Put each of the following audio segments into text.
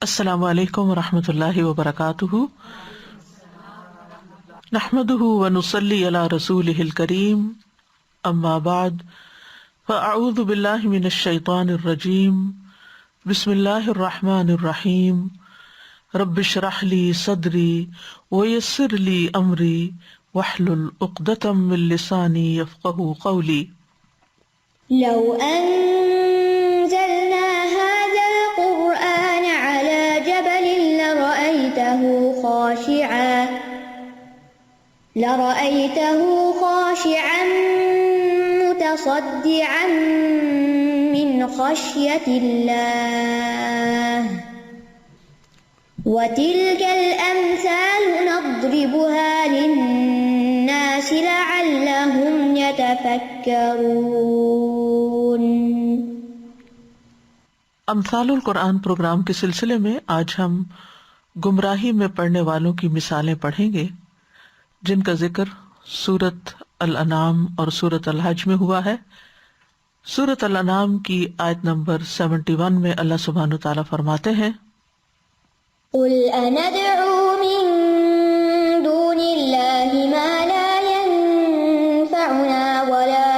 السلام علیکم ورحمۃ اللہ وبرکاتہ، نحمده ونصلی علی رسولہ الکریم، اما بعد فاعوذ باللہ من الشیطان الرجیم، بسم اللہ الرحمن الرحیم، رب اشرح لی صدری ویسر لی امری واحلل عقدۃ من لسانی یفقہوا قولی۔ لو أنزلنا هذا القرآن على جبل لرأيته خاشعا متصدعا من خشية الله وتلك الأمثال نضربها للناس لعلهم يتفكرون۔ امثال القرآن پروگرام کے سلسلے میں آج ہم گمراہی میں پڑنے والوں کی مثالیں پڑھیں گے، جن کا ذکر سورۃ الانعام اور سورۃ الحج میں ہوا ہے۔ سورۃ الانعام کی آیت نمبر 71 میں اللہ سبحانہ وتعالیٰ فرماتے ہیں، قل أندعو من دون الله ما لا ينفعنا ولا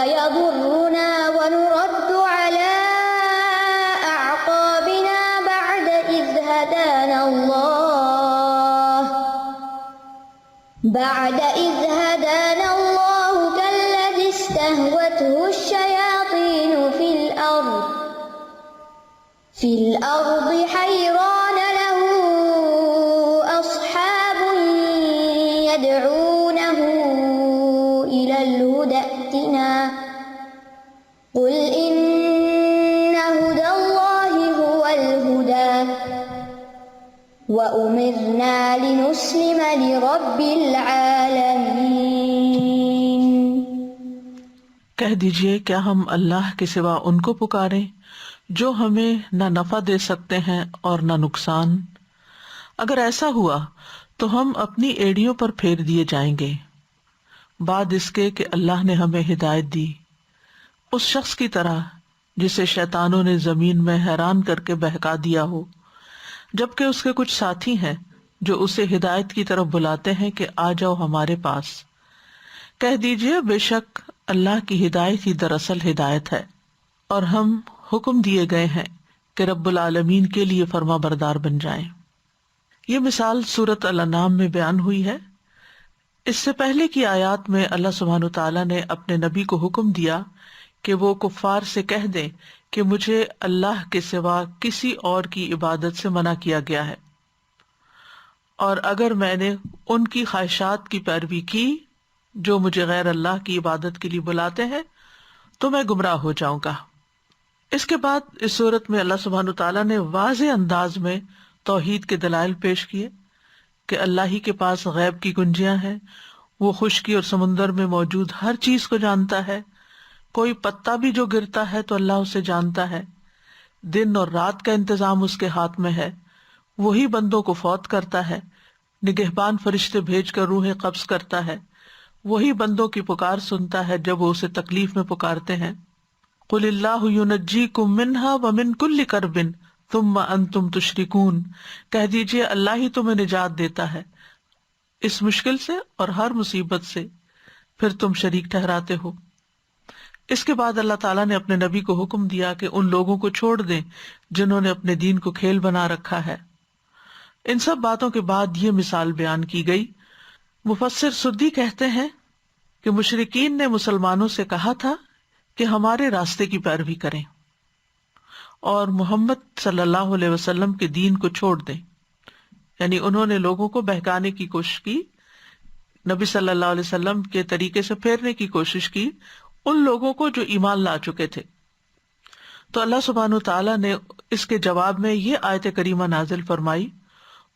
يضرنا ونرد على أعقابنا بعد إذ هدانا الله كالذي استهوته الشياطين في الأرض حيران له أصحاب يدعونه إلى الهدى ائتنا قل إن هدى الله هو الهدى وأمرنا لنسلم لرب العالمين۔ کہہ دیجئے کیا ہم اللہ کے سوا ان کو پکاریں جو ہمیں نہ نفع دے سکتے ہیں اور نہ نقصان؟ اگر ایسا ہوا تو ہم اپنی ایڑیوں پر پھیر دیے جائیں گے بعد اس کے کہ اللہ نے ہمیں ہدایت دی، اس شخص کی طرح جسے شیطانوں نے زمین میں حیران کر کے بہکا دیا ہو، جبکہ اس کے کچھ ساتھی ہیں جو اسے ہدایت کی طرف بلاتے ہیں کہ آ جاؤ ہمارے پاس۔ کہہ دیجئے بے شک اللہ کی ہدایت ہی دراصل ہدایت ہے، اور ہم حکم دیے گئے ہیں کہ رب العالمین کے لیے فرما بردار بن جائیں۔ یہ مثال سورۃ الانعام میں بیان ہوئی ہے۔ اس سے پہلے کی آیات میں اللہ سبحانہ وتعالیٰ نے اپنے نبی کو حکم دیا کہ وہ کفار سے کہہ دیں کہ مجھے اللہ کے سوا کسی اور کی عبادت سے منع کیا گیا ہے، اور اگر میں نے ان کی خواہشات کی پیروی کی جو مجھے غیر اللہ کی عبادت کے لیے بلاتے ہیں تو میں گمراہ ہو جاؤں گا۔ اس کے بعد اس صورت میں اللہ سبحانہ وتعالیٰ نے واضح انداز میں توحید کے دلائل پیش کیے کہ اللہ ہی کے پاس غیب کی کنجیاں ہیں، وہ خشکی اور سمندر میں موجود ہر چیز کو جانتا ہے، کوئی پتا بھی جو گرتا ہے تو اللہ اسے جانتا ہے، دن اور رات کا انتظام اس کے ہاتھ میں ہے، وہی بندوں کو فوت کرتا ہے، نگہبان فرشتے بھیج کر روحیں قبض کرتا ہے، وہی بندوں کی پکار سنتا ہے جب وہ اسے تکلیف میں پکارتے ہیں۔ قل اللہ ینجیکم منہا ومن کل کرب ثم انتم تشرکون، کہہ دیجئے اللہ ہی تمہیں نجات دیتا ہے اس مشکل سے اور ہر مصیبت سے، پھر تم شریک ٹھہراتے ہو۔ اس کے بعد اللہ تعالیٰ نے اپنے نبی کو حکم دیا کہ ان لوگوں کو چھوڑ دیں جنہوں نے اپنے دین کو کھیل بنا رکھا ہے۔ ان سب باتوں کے بعد یہ مثال بیان کی گئی۔ مفسر سدی کہتے ہیں کہ مشرکین نے مسلمانوں سے کہا تھا کہ ہمارے راستے کی پیروی کریں اور محمد صلی اللہ علیہ وسلم کے دین کو چھوڑ دیں، یعنی انہوں نے لوگوں کو بہکانے کی کوشش کی، نبی صلی اللہ علیہ وسلم کے طریقے سے پھیرنے کی کوشش کی ان لوگوں کو جو ایمان لا چکے تھے۔ تو اللہ سبحانہ وتعالیٰ نے اس کے جواب میں یہ آیت کریمہ نازل فرمائی،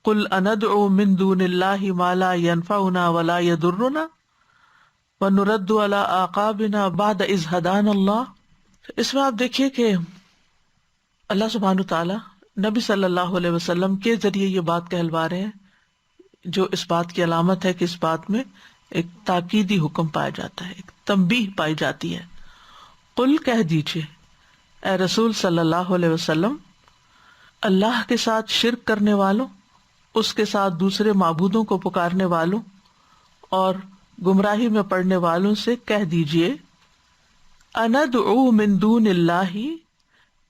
قل اندعو من دون اللہ ما لا ينفعنا ولا يضرنا وَنُرَدُّ عَلَىٰ أَعْقَابِنَا بَعْدَ إِذْ هَدَانَا اللَّهُ۔ اس میں آپ دیکھیے کہ اللہ سبحانہ تعالیٰ نبی صلی اللہ علیہ وسلم کے ذریعے یہ بات کہلوا رہے ہیں، جو اس بات کی علامت ہے کہ اس بات میں ایک تاکیدی حکم پایا جاتا ہے، ایک تنبیہ پائی جاتی ہے۔ قل کہہ دیجئے اے رسول صلی اللہ علیہ وسلم، اللہ کے ساتھ شرک کرنے والوں، اس کے ساتھ دوسرے معبودوں کو پکارنے والوں اور گمراہی میں پڑنے والوں سے کہہ دیجئے، اندعو من دون اللہ،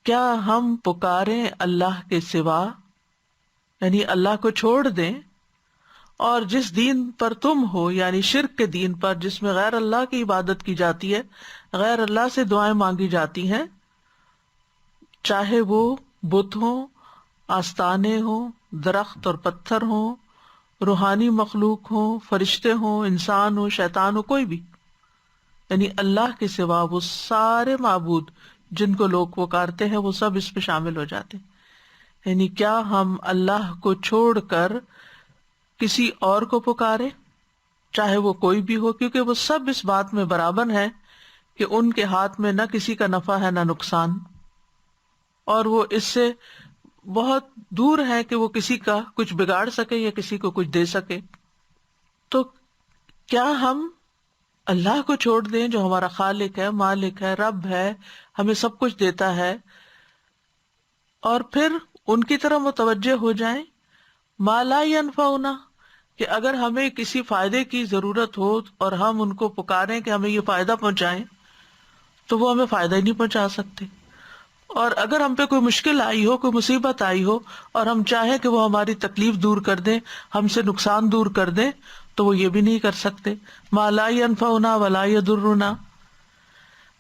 کیا ہم پکاریں اللہ کے سوا، یعنی اللہ کو چھوڑ دیں، اور جس دین پر تم ہو یعنی شرک کے دین پر، جس میں غیر اللہ کی عبادت کی جاتی ہے، غیر اللہ سے دعائیں مانگی جاتی ہیں، چاہے وہ بت ہوں، آستانے ہوں، درخت اور پتھر ہوں، روحانی مخلوق ہوں، فرشتے ہوں، انسان ہو، شیطان ہو، کوئی بھی، یعنی اللہ کے سوا وہ سارے معبود جن کو لوگ پکارتے ہیں وہ سب اس پہ شامل ہو جاتے ہیں۔ یعنی کیا ہم اللہ کو چھوڑ کر کسی اور کو پکارے، چاہے وہ کوئی بھی ہو، کیونکہ وہ سب اس بات میں برابر ہیں کہ ان کے ہاتھ میں نہ کسی کا نفع ہے نہ نقصان، اور وہ اس سے بہت دور ہے کہ وہ کسی کا کچھ بگاڑ سکے یا کسی کو کچھ دے سکے۔ تو کیا ہم اللہ کو چھوڑ دیں جو ہمارا خالق ہے، مالک ہے، رب ہے، ہمیں سب کچھ دیتا ہے، اور پھر ان کی طرف متوجہ ہو جائیں؟ ما لا ینفعنا، کہ اگر ہمیں کسی فائدے کی ضرورت ہو اور ہم ان کو پکاریں کہ ہمیں یہ فائدہ پہنچائیں، تو وہ ہمیں فائدہ ہی نہیں پہنچا سکتے، اور اگر ہم پہ کوئی مشکل آئی ہو، کوئی مصیبت آئی ہو، اور ہم چاہیں کہ وہ ہماری تکلیف دور کر دیں، ہم سے نقصان دور کر دیں، تو وہ یہ بھی نہیں کر سکتے۔ ما لا ینفعنا ولا یضرنا،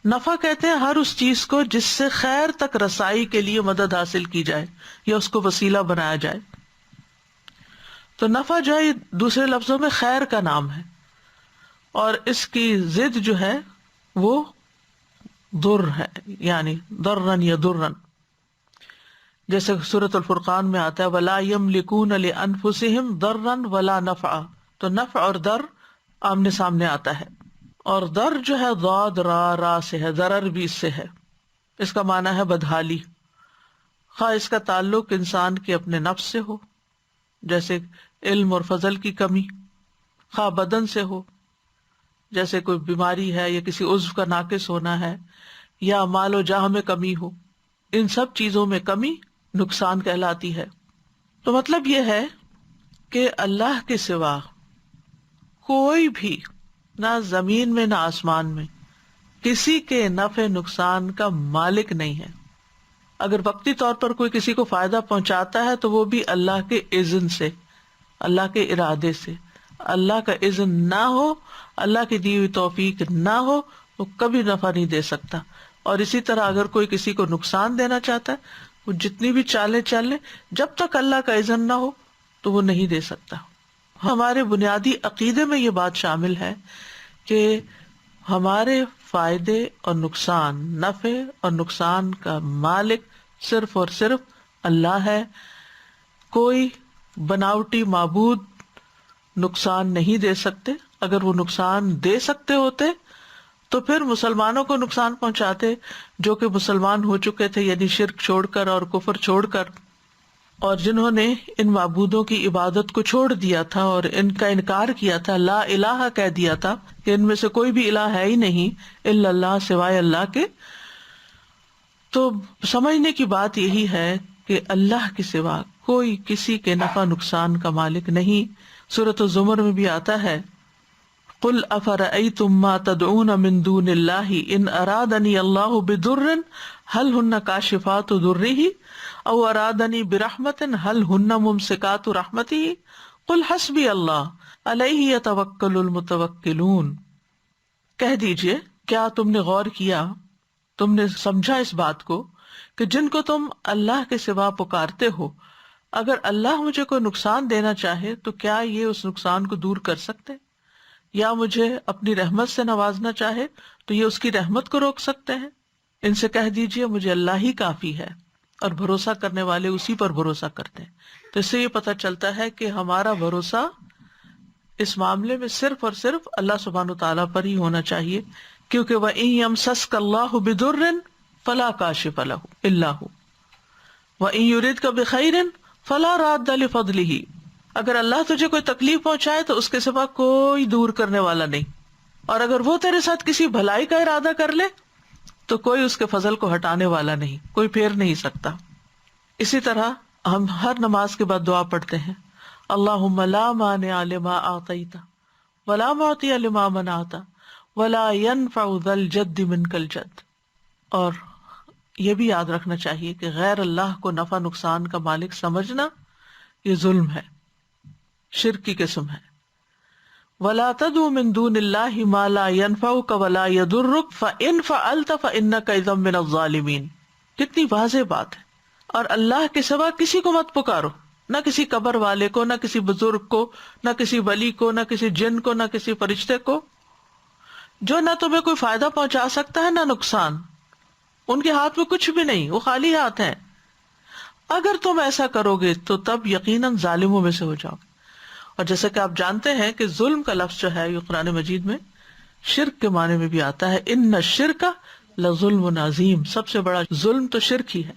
نفع کہتے ہیں ہر اس چیز کو جس سے خیر تک رسائی کے لیے مدد حاصل کی جائے یا اس کو وسیلہ بنایا جائے۔ تو نفع جو ہے یہ دوسرے لفظوں میں خیر کا نام ہے، اور اس کی ضد جو ہے وہ ضر ہے، یعنی ضرن یا درن، جیسے سورۃ الفرقان میں آتا ہے وَلَا يَمْلِكُونَ لِأَنفُسِهِمْ ضَرًّا وَلَا نَفْعًا، تو نفع اور ضر آمنے سامنے آتا ہے، اور ضر جو ہے ضاد را سے ہے، ضرر بھی اس سے ہے، اس کا معنی ہے بدحالی، خواہ اس کا تعلق انسان کے اپنے نفس سے ہو جیسے علم اور فضل کی کمی، خواہ بدن سے ہو جیسے کوئی بیماری ہے یا کسی عضو کا ناقص ہونا ہے، یا مال و جاہ میں کمی ہو، ان سب چیزوں میں کمی نقصان کہلاتی ہے۔ تو مطلب یہ ہے کہ اللہ کے سوا کوئی بھی، نہ زمین میں نہ آسمان میں، کسی کے نفع نقصان کا مالک نہیں ہے۔ اگر وقتی طور پر کوئی کسی کو فائدہ پہنچاتا ہے تو وہ بھی اللہ کے اذن سے، اللہ کے ارادے سے، اللہ کا اذن نہ ہو، اللہ کی دی ہوئی توفیق نہ ہو، وہ کبھی نفع نہیں دے سکتا۔ اور اسی طرح اگر کوئی کسی کو نقصان دینا چاہتا ہے، وہ جتنی بھی چالیں چل لے، جب تک اللہ کا اذن نہ ہو تو وہ نہیں دے سکتا۔ ہمارے بنیادی عقیدے میں یہ بات شامل ہے کہ ہمارے فائدے اور نقصان، نفع اور نقصان کا مالک صرف اور صرف اللہ ہے۔ کوئی بناوٹی معبود نقصان نہیں دے سکتے۔ اگر وہ نقصان دے سکتے ہوتے تو پھر مسلمانوں کو نقصان پہنچاتے جو کہ مسلمان ہو چکے تھے، یعنی شرک چھوڑ کر اور کفر چھوڑ کر، اور جنہوں نے ان معبودوں کی عبادت کو چھوڑ دیا تھا اور ان کا انکار کیا تھا، لا الہ کہہ دیا تھا کہ ان میں سے کوئی بھی الہ ہے ہی نہیں الا اللہ، سوائے اللہ کے۔ تو سمجھنے کی بات یہی ہے کہ اللہ کے سوا کوئی کسی کے نفع نقصان کا مالک نہیں۔ سورۃ الزمر میں بھی آتا ہے قل افرأیتم ما تدعون من دون اللہ ان ارادنی اللہ بضر هل ہن کاشفات ضرہ او ارادنی برحمت هل ہن ممسکات رحمتہ قل حسبی اللہ علیہ یتوکل المتوکلون۔ کہہ دیجئے کیا تم نے غور کیا، تم نے سمجھا اس بات کو کہ جن کو تم اللہ کے سوا پکارتے ہو، اگر اللہ مجھے کوئی نقصان دینا چاہے تو کیا یہ اس نقصان کو دور کر سکتے، یا مجھے اپنی رحمت سے نوازنا چاہے تو یہ اس کی رحمت کو روک سکتے ہیں؟ ان سے کہہ دیجئے مجھے اللہ ہی کافی ہے، اور بھروسہ کرنے والے اسی پر بھروسہ کرتے ہیں۔ تو اس سے یہ پتہ چلتا ہے کہ ہمارا بھروسہ اس معاملے میں صرف اور صرف اللہ سبحانہ تعالیٰ پر ہی ہونا چاہیے، کیونکہ وَإِن يَمْسَسْكَ اللَّهُ بِضُرٍّ فَلَا كَاشِفَ لَهُ إِلَّا هُوَ وَإِن يُرِدْكَ بِخَيْرٍ فَلَا رَادَّ لِفَضْلِهِ۔ اگر اللہ تجھے کوئی تکلیف پہنچائے تو اس کے سوا کوئی دور کرنے والا نہیں، اور اگر وہ تیرے ساتھ کسی بھلائی کا ارادہ کر لے تو کوئی اس کے فضل کو ہٹانے والا نہیں، کوئی پھیر نہیں سکتا. اسی طرح ہم ہر نماز کے بعد دعا پڑھتے ہیں، اللہم لا مانع لما اعطیت ولا معطی لما منعت ولا ينفع ذا الجد منک الجد. اور یہ بھی یاد رکھنا چاہیے کہ غیر اللہ کو نفع نقصان کا مالک سمجھنا یہ ظلم ہے، شرک کی قسم ہے. وَلَا تَدْعُ مِن دُونِ اللَّهِ مَا لَا يَنفَعُكَ وَلَا يَضُرُّكَ فَإِن فَعَلْتَ فَإِنَّكَ إِذًا مِّنَ الظَّالِمِينَ. کتنی واضح بات ہے. اور اللہ کے سوا کسی کو مت پکارو، نہ کسی قبر والے کو، نہ کسی بزرگ کو، نہ کسی ولی کو، نہ کسی جن کو، نہ کسی فرشتے کو، جو نہ تمہیں کوئی فائدہ پہنچا سکتا ہے نہ نقصان. ان کے ہاتھ میں کچھ بھی نہیں، وہ خالی ہاتھ ہیں. اگر تم ایسا کرو گے تو تب یقیناً ظالموں میں سے ہو جاؤ گے. اور جیسا کہ آپ جانتے ہیں کہ ظلم کا لفظ جو ہے یہ قرآن مجید میں شرک کے معنی میں بھی آتا ہے. ان الشرک لظلم عظیم، سب سے بڑا ظلم تو شرک ہی ہے.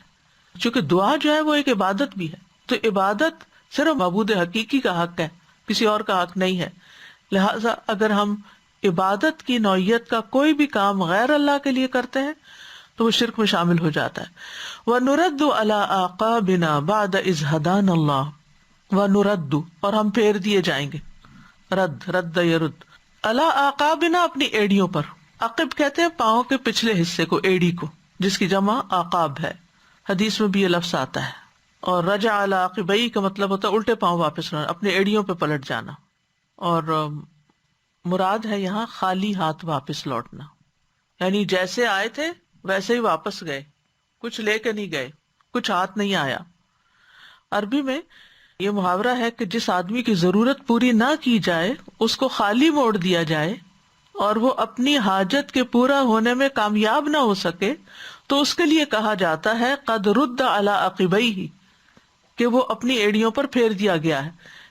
چونکہ دعا جو ہے وہ ایک عبادت بھی ہے، تو عبادت صرف معبود حقیقی کا حق ہے، کسی اور کا حق نہیں ہے. لہٰذا اگر ہم عبادت کی نوعیت کا کوئی بھی کام غیر اللہ کے لیے کرتے ہیں تو وہ شرک میں شامل ہو جاتا ہے. وَنُرَدُّ عَلَىٰ أَعْقَابِنَا بَعْدَ إِذْ هَدَانَا اللَّهُ وَنُرَدُّ، اور ہم پھیر دیے جائیں گے. رد یرد، عَلَىٰ أَعْقَابِنَا، اپنی ایڑیوں پر. عقب کہتے ہیں پاؤں کے پچھلے حصے کو، ایڑی کو، جس کی جمع عقاب ہے. حدیث میں بھی یہ لفظ آتا ہے. اور رجع علی عقبیہ کا مطلب ہوتا ہے الٹے پاؤں واپس لانا، اپنے ایڑیوں پہ پلٹ جانا. اور مراد ہے یہاں خالی ہاتھ واپس لوٹنا، یعنی جیسے آئے تھے ویسے ہی واپس گئے، کچھ لے کے نہیں گئے، کچھ ہاتھ نہیں آیا. عربی میں یہ محاورہ ہے کہ جس آدمی کی ضرورت پوری نہ کی جائے اس کو خالی موڑ دیا جائے اور وہ اپنی حاجت کے پورا ہونے میں کامیاب نہ ہو سکے تو اس کے لیے کہا جاتا ہے قد رد علی عقبیہ، کہ وہ اپنی ایڑیوں پر پھیر دیا گیا ہے.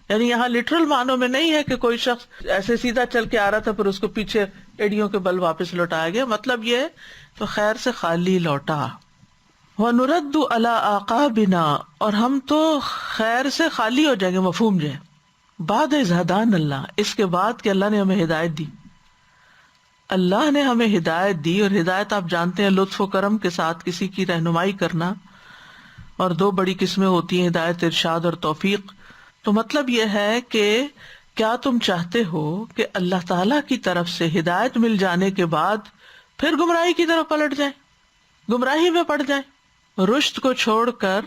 یعنی یہاں لٹرل معنوں میں نہیں ہے کہ کوئی شخص ایسے سیدھا چل کے آ رہا تھا پھر اس کو پیچھے ایڑیوں کے بل واپس لوٹایا گیا، مطلب یہ تو خیر سے خالی لوٹا. وَنُرَدُّ عَلَىٰ أَعْقَابِنَا، اور ہم تو خیر سے خالی ہو جائیں گے. مفہوم جو ہے بعد اذ ہدانا اللہ، اس کے بعد کہ اللہ نے ہمیں ہدایت دی. اللہ نے ہمیں ہدایت دی، اور ہدایت آپ جانتے ہیں لطف و کرم کے ساتھ کسی کی رہنمائی کرنا. اور دو بڑی قسمیں ہوتی ہیں، ہدایت ارشاد اور توفیق. تو مطلب یہ ہے کہ کیا تم چاہتے ہو کہ اللہ تعالی کی طرف سے ہدایت مل جانے کے بعد پھر گمراہی کی طرف پلٹ جائیں، گمراہی میں پڑ جائیں، رشد کو چھوڑ کر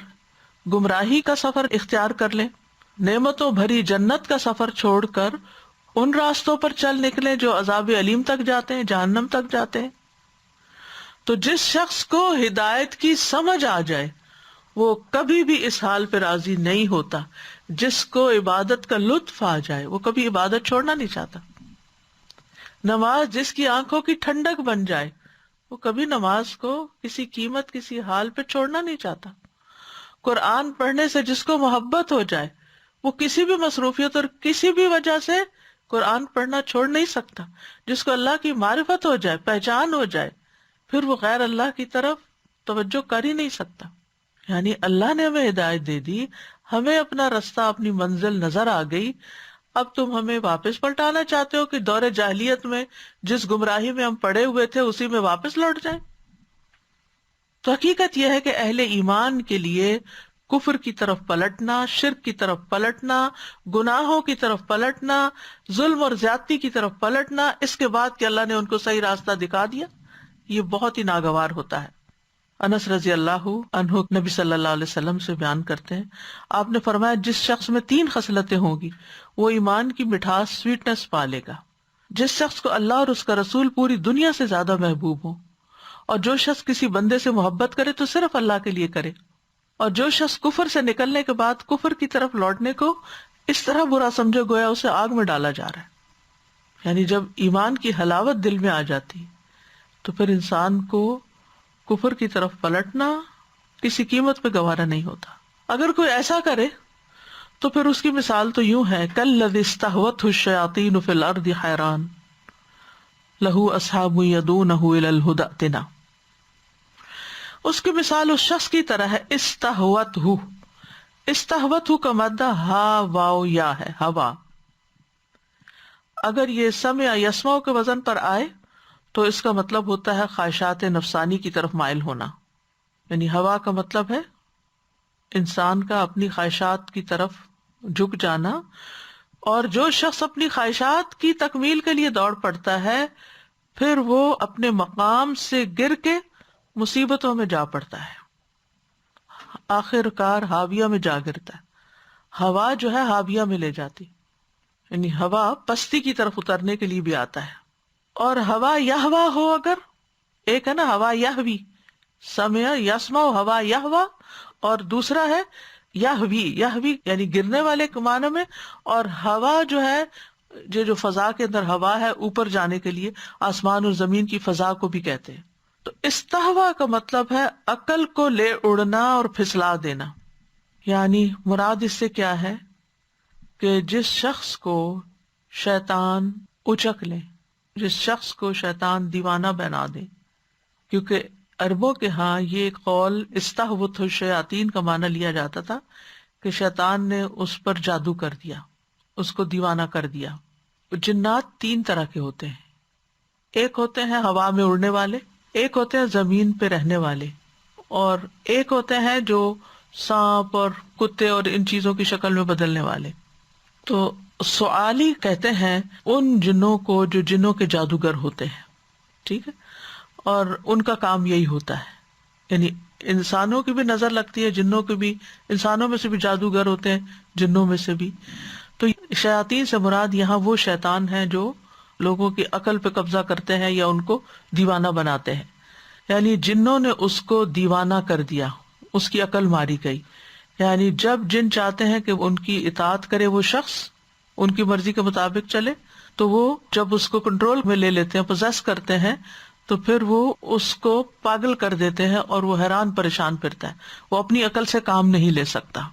گمراہی کا سفر اختیار کر لیں، نعمتوں بھری جنت کا سفر چھوڑ کر ان راستوں پر چل نکلیں جو عذاب علیم تک جاتے ہیں، جہنم تک جاتے ہیں. تو جس شخص کو ہدایت کی سمجھ آ جائے وہ کبھی بھی اس حال پہ راضی نہیں ہوتا. جس کو عبادت کا لطف آ جائے وہ کبھی عبادت چھوڑنا نہیں چاہتا. نماز جس کی آنکھوں کی ٹھنڈک بن جائے وہ کبھی نماز کو کسی قیمت کسی حال پہ چھوڑنا نہیں چاہتا. قرآن پڑھنے سے جس کو محبت ہو جائے وہ کسی بھی مصروفیت اور کسی بھی وجہ سے قرآن پڑھنا چھوڑ نہیں سکتا. جس کو اللہ کی معرفت ہو جائے، پہچان ہو جائے، پھر وہ غیر اللہ کی طرف توجہ کر ہی نہیں سکتا. یعنی اللہ نے ہمیں ہدایت دے دی، ہمیں اپنا رستہ، اپنی منزل نظر آ گئی. اب تم ہمیں واپس پلٹانا چاہتے ہو کہ دور جاہلیت میں جس گمراہی میں ہم پڑے ہوئے تھے اسی میں واپس لوٹ جائیں. تو حقیقت یہ ہے کہ اہل ایمان کے لیے کفر کی طرف پلٹنا، شرک کی طرف پلٹنا، گناہوں کی طرف پلٹنا، ظلم اور زیادتی کی طرف پلٹنا، اس کے بعد کہ اللہ نے ان کو صحیح راستہ دکھا دیا، یہ بہت ہی ناگوار ہوتا ہے. انس رضی اللہ عنہ نبی صلی اللہ علیہ وسلم سے بیان کرتے ہیں، آپ نے فرمایا جس شخص میں 3 خصلتیں ہوں گی وہ ایمان کی مٹھاس، سویٹنس پا لے گا. جس شخص کو اللہ اور اس کا رسول پوری دنیا سے زیادہ محبوب ہو، اور جو شخص کسی بندے سے محبت کرے تو صرف اللہ کے لیے کرے، اور جو شخص کفر سے نکلنے کے بعد کفر کی طرف لوٹنے کو اس طرح برا سمجھے گویا اسے آگ میں ڈالا جا رہا ہے. یعنی جب ایمان کی حلاوت دل میں آ جاتی تو پھر انسان کو کفر کی طرف پلٹنا کسی قیمت پہ گوارا نہیں ہوتا. اگر کوئی ایسا کرے تو پھر اس کی مثال تو یوں ہے، کالذی استہوتہ الشیاطین فی الارض حیران لہ اصحاب یدونہ الی الہدی ائتنا. اس کی مثال اس شخص کی طرح ہے، استہوتہ، استہوتہ کا مادہ ہا واو یا ہے، ہوا. اگر یہ سمع یسمع کے وزن پر آئے تو اس کا مطلب ہوتا ہے خواہشات نفسانی کی طرف مائل ہونا. یعنی ہوا کا مطلب ہے انسان کا اپنی خواہشات کی طرف جھک جانا. اور جو شخص اپنی خواہشات کی تکمیل کے لیے دوڑ پڑتا ہے پھر وہ اپنے مقام سے گر کے مصیبتوں میں جا پڑتا ہے، آخر کار ہاویہ میں جا گرتا ہے. ہوا جو ہے ہاویہ میں لے جاتی، یعنی ہوا پستی کی طرف اترنے کے لیے بھی آتا ہے. اور ہوا یہوا ہو، اگر ایک ہے نا ہوا یہوی، سمع یسمع ہوا یہوا، اور دوسرا ہے یہوی، یہوی یعنی گرنے والے کے معنی میں. اور ہوا جو ہے جو فضا کے اندر ہوا ہے اوپر جانے کے لیے، آسمان اور زمین کی فضا کو بھی کہتے ہیں. تو استہوا کا مطلب ہے عقل کو لے اڑنا اور پھسلا دینا. یعنی مراد اس سے کیا ہے کہ جس شخص کو شیطان اچک لے، جس شخص کو شیطان دیوانہ بنا دے. کیونکہ عربوں کے ہاں یہ ایک قول استہوت الشیاطین کا معنی لیا جاتا تھا کہ شیطان نے اس پر جادو کر دیا، اس کو دیوانہ کر دیا. جنات تین طرح کے ہوتے ہیں، ایک ہوتے ہیں ہوا میں اڑنے والے، ایک ہوتے ہیں زمین پہ رہنے والے، اور ایک ہوتے ہیں جو سانپ اور کتے اور ان چیزوں کی شکل میں بدلنے والے. تو سعالی کہتے ہیں ان جنوں کو جو جنوں کے جادوگر ہوتے ہیں، ٹھیک ہے، اور ان کا کام یہی ہوتا ہے. یعنی انسانوں کی بھی نظر لگتی ہے، جنوں کی بھی، انسانوں میں سے بھی جادوگر ہوتے ہیں، جنوں میں سے بھی. تو شیاطین سے مراد یہاں وہ شیطان ہیں جو لوگوں کی عقل پہ قبضہ کرتے ہیں یا ان کو دیوانہ بناتے ہیں. یعنی جنوں نے اس کو دیوانہ کر دیا، اس کی عقل ماری گئی. یعنی جب جن چاہتے ہیں کہ ان کی اطاعت کرے وہ شخص، ان کی مرضی کے مطابق چلے، تو وہ جب اس کو کنٹرول میں لے لیتے ہیں، پوزیس کرتے ہیں، تو پھر وہ اس کو پاگل کر دیتے ہیں اور وہ حیران پریشان پھرتا ہے، وہ اپنی عقل سے کام نہیں لے سکتا.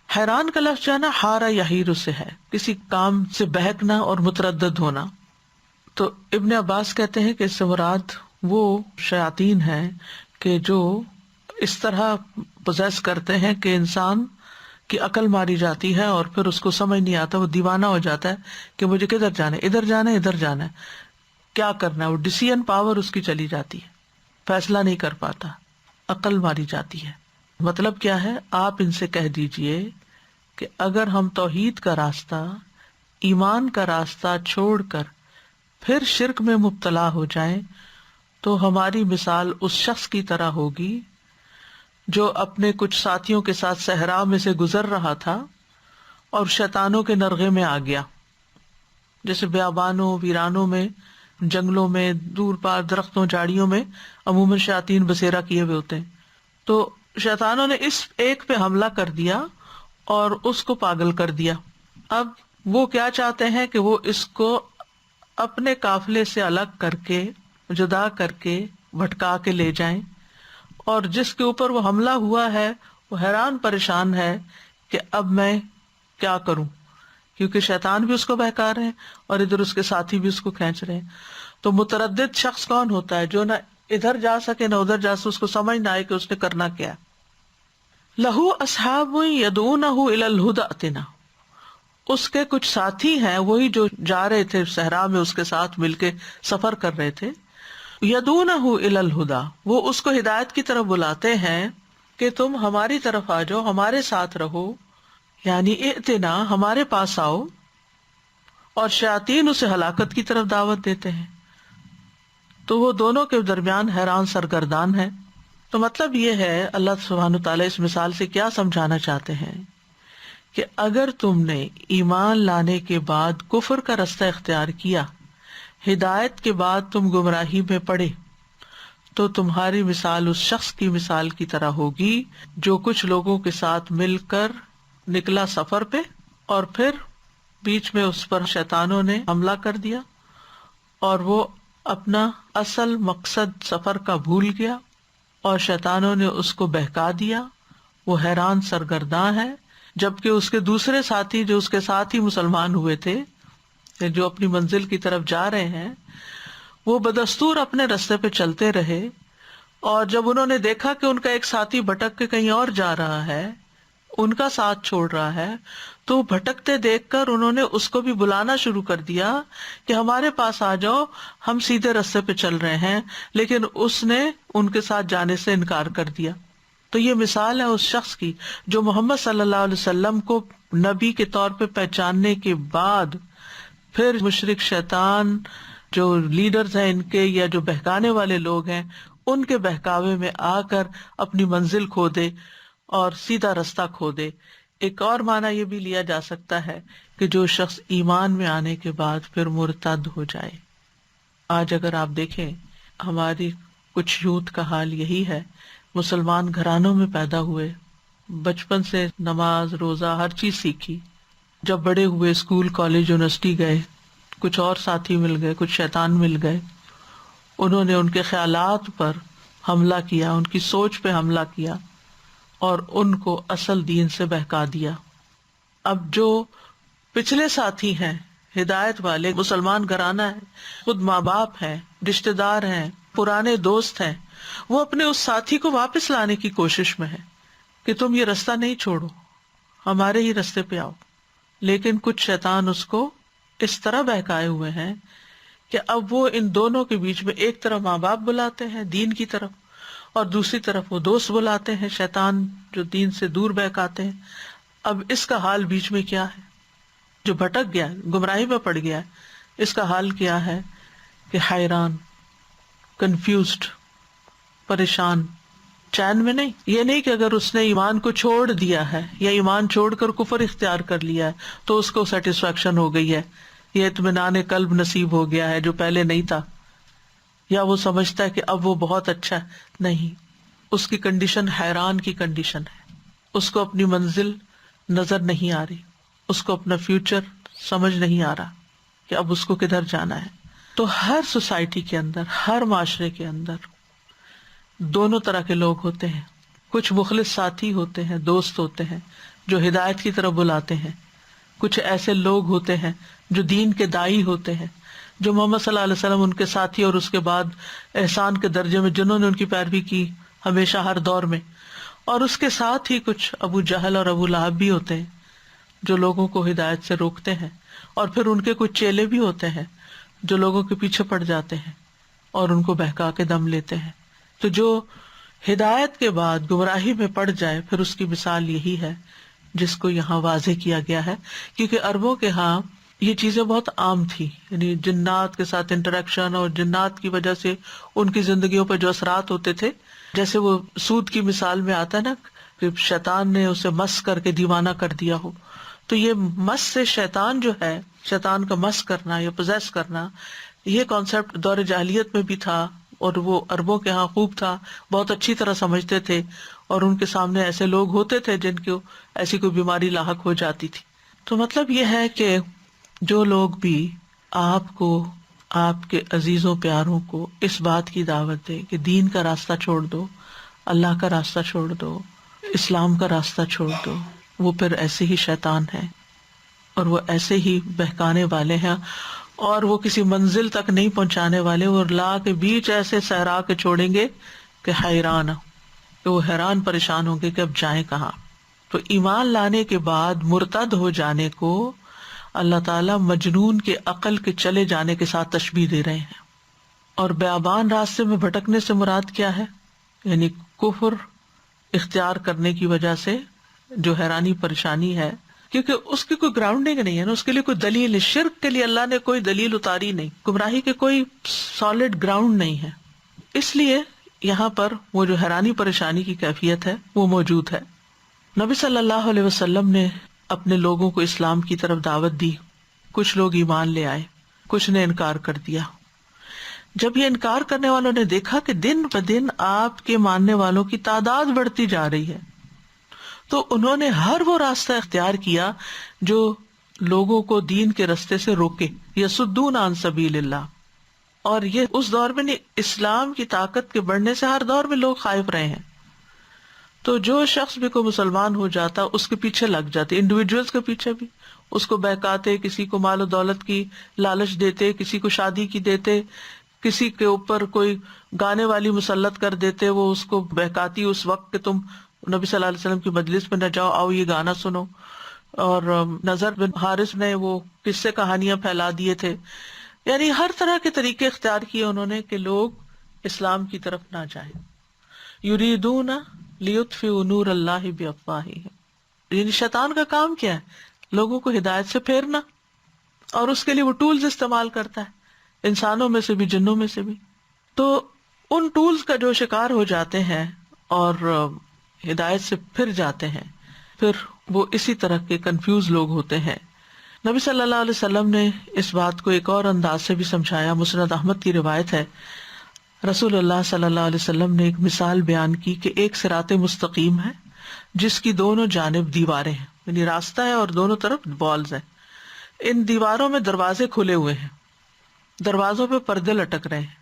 حیران کا لفظ جو ہے نا حارہ یحیر سے ہے، کسی کام سے بہکنا اور متردد ہونا. تو ابن عباس کہتے ہیں کہ اس سے مراد وہ شیاطین ہیں کہ جو اس طرح پوزیس کرتے ہیں کہ انسان کی عقل ماری جاتی ہے اور پھر اس کو سمجھ نہیں آتا، وہ دیوانہ ہو جاتا ہے کہ مجھے کدھر جانا ہے، ادھر جانا ہے، ادھر جانا ہے، کیا کرنا ہے. وہ ڈیسیژن پاور اس کی چلی جاتی ہے، فیصلہ نہیں کر پاتا، عقل ماری جاتی ہے. مطلب کیا ہے، آپ ان سے کہہ دیجئے کہ اگر ہم توحید کا راستہ، ایمان کا راستہ چھوڑ کر پھر شرک میں مبتلا ہو جائیں تو ہماری مثال اس شخص کی طرح ہوگی جو اپنے کچھ ساتھیوں کے ساتھ صحرا میں سے گزر رہا تھا اور شیطانوں کے نرغے میں آ گیا. جیسے بیابانوں، ویرانوں میں، جنگلوں میں، دور پار درختوں، جھاڑیوں میں عموماً شیاطین بسیرا کیے ہوئے ہوتے ہیں. تو شیطانوں نے اس ایک پہ حملہ کر دیا اور اس کو پاگل کر دیا. اب وہ کیا چاہتے ہیں کہ وہ اس کو اپنے قافلے سے الگ کر کے، جدا کر کے بھٹکا کے لے جائیں. اور جس کے اوپر وہ حملہ ہوا ہے وہ حیران پریشان ہے کہ اب میں کیا کروں، کیونکہ شیطان بھی اس کو بہکا رہے ہیں اور ادھر اس کے ساتھی بھی اس کو کھینچ رہے ہیں. تو متردد شخص کون ہوتا ہے؟ جو نہ ادھر جا سکے نہ ادھر جا سکے، اس کو سمجھ نہ آئے کہ اس نے کرنا کیا. لہو اصحاب یدعونہ الی الہدی ائتنا، اس کے کچھ ساتھی ہیں، وہی جو جا رہے تھے صحرا میں اس کے ساتھ مل کے سفر کر رہے تھے. یدعونہ الی الہدی، وہ اس کو ہدایت کی طرف بلاتے ہیں کہ تم ہماری طرف آ جاؤ، ہمارے ساتھ رہو، یعنی ائتنا، ہمارے پاس آؤ. اور شیاطین اسے ہلاکت کی طرف دعوت دیتے ہیں. تو وہ دونوں کے درمیان حیران سرگردان ہے. تو مطلب یہ ہے اللہ سبحانہ تعالیٰ اس مثال سے کیا سمجھانا چاہتے ہیں کہ اگر تم نے ایمان لانے کے بعد کفر کا رستہ اختیار کیا، ہدایت کے بعد تم گمراہی میں پڑے، تو تمہاری مثال اس شخص کی مثال کی طرح ہوگی جو کچھ لوگوں کے ساتھ مل کر نکلا سفر پہ، اور پھر بیچ میں اس پر شیطانوں نے حملہ کر دیا اور وہ اپنا اصل مقصد سفر کا بھول گیا اور شیطانوں نے اس کو بہکا دیا. وہ حیران سرگرداں ہے، جبکہ اس کے دوسرے ساتھی جو اس کے ساتھ ہی مسلمان ہوئے تھے، جو اپنی منزل کی طرف جا رہے ہیں، وہ بدستور اپنے رستے پہ چلتے رہے. اور جب انہوں نے دیکھا کہ ان کا ایک ساتھی بھٹک کے کہیں اور جا رہا ہے ان کا ساتھ چھوڑ رہا ہے، تو بھٹکتے دیکھ کر انہوں نے اس کو بھی بلانا شروع کر دیا کہ ہمارے پاس آ جاؤ، ہم سیدھے رستے پہ چل رہے ہیں، لیکن اس نے ان کے ساتھ جانے سے انکار کر دیا۔ تو یہ مثال ہے اس شخص کی جو محمد صلی اللہ علیہ وسلم کو نبی کے طور پہ پہچاننے کے بعد پھر مشرک شیطان جو لیڈرز ہیں ان کے یا جو بہکانے والے لوگ ہیں ان کے بہکاوے میں آ کر اپنی منزل کھو دے اور سیدھا رستہ کھو دے۔ ایک اور معنی یہ بھی لیا جا سکتا ہے کہ جو شخص ایمان میں آنے کے بعد پھر مرتد ہو جائے۔ آج اگر آپ دیکھیں ہماری کچھ یوتھ کا حال یہی ہے، مسلمان گھرانوں میں پیدا ہوئے، بچپن سے نماز روزہ ہر چیز سیکھی، جب بڑے ہوئے اسکول کالج یونیورسٹی گئے، کچھ اور ساتھی مل گئے، کچھ شیطان مل گئے، انہوں نے ان کے خیالات پر حملہ کیا، ان کی سوچ پہ حملہ کیا اور ان کو اصل دین سے بہکا دیا۔ اب جو پچھلے ساتھی ہیں ہدایت والے، مسلمان گھرانہ ہے، خود ماں باپ ہیں، رشتہ دار ہیں، پرانے دوست ہیں، وہ اپنے اس ساتھی کو واپس لانے کی کوشش میں ہے کہ تم یہ رستہ نہیں چھوڑو، ہمارے ہی رستے پہ آؤ، لیکن کچھ شیطان اس کو اس طرح بہکائے ہوئے ہیں کہ اب وہ ان دونوں کے بیچ میں ایک طرف ماں باپ بلاتے ہیں دین کی طرف، اور دوسری طرف وہ دوست بلاتے ہیں شیطان جو دین سے دور بہکاتے ہیں۔ اب اس کا حال بیچ میں کیا ہے؟ جو بھٹک گیا، گمراہی میں پڑ گیا، اس کا حال کیا ہے کہ حیران، کنفیوزڈ، پریشان، چین میں نہیں۔ یہ نہیں کہ اگر اس نے ایمان کو چھوڑ دیا ہے یا ایمان چھوڑ کر کفر اختیار کر لیا ہے تو اس کو سیٹسفیکشن ہو گئی ہے، یہ اطمینان قلب نصیب ہو گیا ہے جو پہلے نہیں تھا، یا وہ سمجھتا ہے کہ اب وہ بہت اچھا ہے۔ نہیں، اس کی کنڈیشن حیران کی کنڈیشن ہے، اس کو اپنی منزل نظر نہیں آ رہی، اس کو اپنا فیوچر سمجھ نہیں آ رہا کہ اب اس کو کدھر جانا ہے۔ تو ہر سوسائٹی کے اندر، ہر معاشرے کے اندر دونوں طرح کے لوگ ہوتے ہیں، کچھ مخلص ساتھی ہوتے ہیں، دوست ہوتے ہیں جو ہدایت کی طرف بلاتے ہیں، کچھ ایسے لوگ ہوتے ہیں جو دین کے داعی ہوتے ہیں، جو محمد صلی اللہ علیہ وسلم ان کے ساتھی اور اس کے بعد احسان کے درجے میں جنہوں نے ان کی پیروی کی ہمیشہ ہر دور میں، اور اس کے ساتھ ہی کچھ ابو جہل اور ابو لہب بھی ہوتے ہیں جو لوگوں کو ہدایت سے روکتے ہیں، اور پھر ان کے کچھ چیلے بھی ہوتے ہیں جو لوگوں کے پیچھے پڑ جاتے ہیں اور ان کو بہکا کے دم لیتے ہیں۔ تو جو ہدایت کے بعد گمراہی میں پڑ جائے پھر اس کی مثال یہی ہے جس کو یہاں واضح کیا گیا ہے، کیونکہ عربوں کے ہاں یہ چیزیں بہت عام تھی، یعنی جنات کے ساتھ انٹریکشن اور جنات کی وجہ سے ان کی زندگیوں پہ جو اثرات ہوتے تھے، جیسے وہ سود کی مثال میں آتا ہے نا کہ شیطان نے اسے مس کر کے دیوانہ کر دیا ہو، تو یہ مس سے شیطان جو ہے، شیطان کا مس کرنا یا پوزیس کرنا، یہ کانسیپٹ دور جاہلیت میں بھی تھا اور وہ عربوں کے ہاں خوب تھا، بہت اچھی طرح سمجھتے تھے، اور ان کے سامنے ایسے لوگ ہوتے تھے جن کو ایسی کوئی بیماری لاحق ہو جاتی تھی۔ تو مطلب یہ ہے کہ جو لوگ بھی آپ کو، آپ کے عزیزوں پیاروں کو اس بات کی دعوت دے کہ دین کا راستہ چھوڑ دو، اللہ کا راستہ چھوڑ دو، اسلام کا راستہ چھوڑ دو، وہ پھر ایسے ہی شیطان ہیں اور وہ ایسے ہی بہکانے والے ہیں، اور وہ کسی منزل تک نہیں پہنچانے والے، اور لا کے بیچ ایسے صحرا کے چھوڑیں گے کہ حیران، کہ وہ حیران پریشان ہوں گے کہ اب جائیں کہاں۔ تو ایمان لانے کے بعد مرتد ہو جانے کو اللہ تعالیٰ مجنون کے عقل کے چلے جانے کے ساتھ تشبیہ دے رہے ہیں۔ اور بیابان راستے میں بھٹکنے سے مراد کیا ہے؟ یعنی کفر اختیار کرنے کی وجہ سے جو حیرانی پریشانی ہے، کیونکہ اس کی کوئی گراؤنڈنگ نہیں ہے نا، اس کے لیے کوئی دلیل، شرک کے لیے اللہ نے کوئی دلیل اتاری نہیں، گمراہی کے کوئی سالڈ گراؤنڈ نہیں ہے، اس لیے یہاں پر وہ جو حیرانی پریشانی کی کیفیت ہے وہ موجود ہے۔ نبی صلی اللہ علیہ وسلم نے اپنے لوگوں کو اسلام کی طرف دعوت دی، کچھ لوگ ایمان لے آئے، کچھ نے انکار کر دیا۔ جب یہ انکار کرنے والوں نے دیکھا کہ دن بدن آپ کے ماننے والوں کی تعداد بڑھتی جا رہی ہے، تو انہوں نے ہر وہ راستہ اختیار کیا جو لوگوں کو دین کے رستے سے روکے، یصدون عن سبیل اللہ۔ اور یہ اس دور میں نہیں، اسلام کی طاقت کے بڑھنے سے ہر دور میں لوگ خائف رہے ہیں، تو جو شخص بھی کوئی مسلمان ہو جاتا اس کے پیچھے لگ جاتے، انڈیویجولز کے پیچھے بھی، اس کو بہکاتے، کسی کو مال و دولت کی لالچ دیتے، کسی کو شادی کی دیتے، کسی کے اوپر کوئی گانے والی مسلط کر دیتے، وہ اس کو بہکاتی اس وقت کہ تم نبی صلی اللہ علیہ وسلم کی مجلس میں نہ جاؤ، آؤ یہ گانا سنو. اور نظر بن حارث نے وہ قصے کہانیاں پھیلا دیے تھے. یعنی ہر طرح کے طریقے اختیار کیے انہوں نے کہ لوگ اسلام کی طرف نہ جائیں. یریدون لیطفئوا نور اللہ بافواہہم. یعنی شیطان کا کام کیا ہے؟ لوگوں کو ہدایت سے پھیرنا، اور اس کے لیے وہ ٹولز استعمال کرتا ہے، انسانوں میں سے بھی جنوں میں سے بھی. تو ان ٹولز کا جو شکار ہو جاتے ہیں اور ہدایت سے پھر جاتے ہیں، پھر وہ اسی طرح کے کنفیوز لوگ ہوتے ہیں. نبی صلی اللہ علیہ وسلم نے اس بات کو ایک اور انداز سے بھی سمجھایا. مسند احمد کی روایت ہے، رسول اللہ صلی اللہ علیہ وسلم نے ایک مثال بیان کی کہ ایک صراط مستقیم ہے جس کی دونوں جانب دیواریں ہیں، یعنی راستہ ہے اور دونوں طرف والز ہیں. ان دیواروں میں دروازے کھلے ہوئے ہیں، دروازوں پہ پردے لٹک رہے ہیں،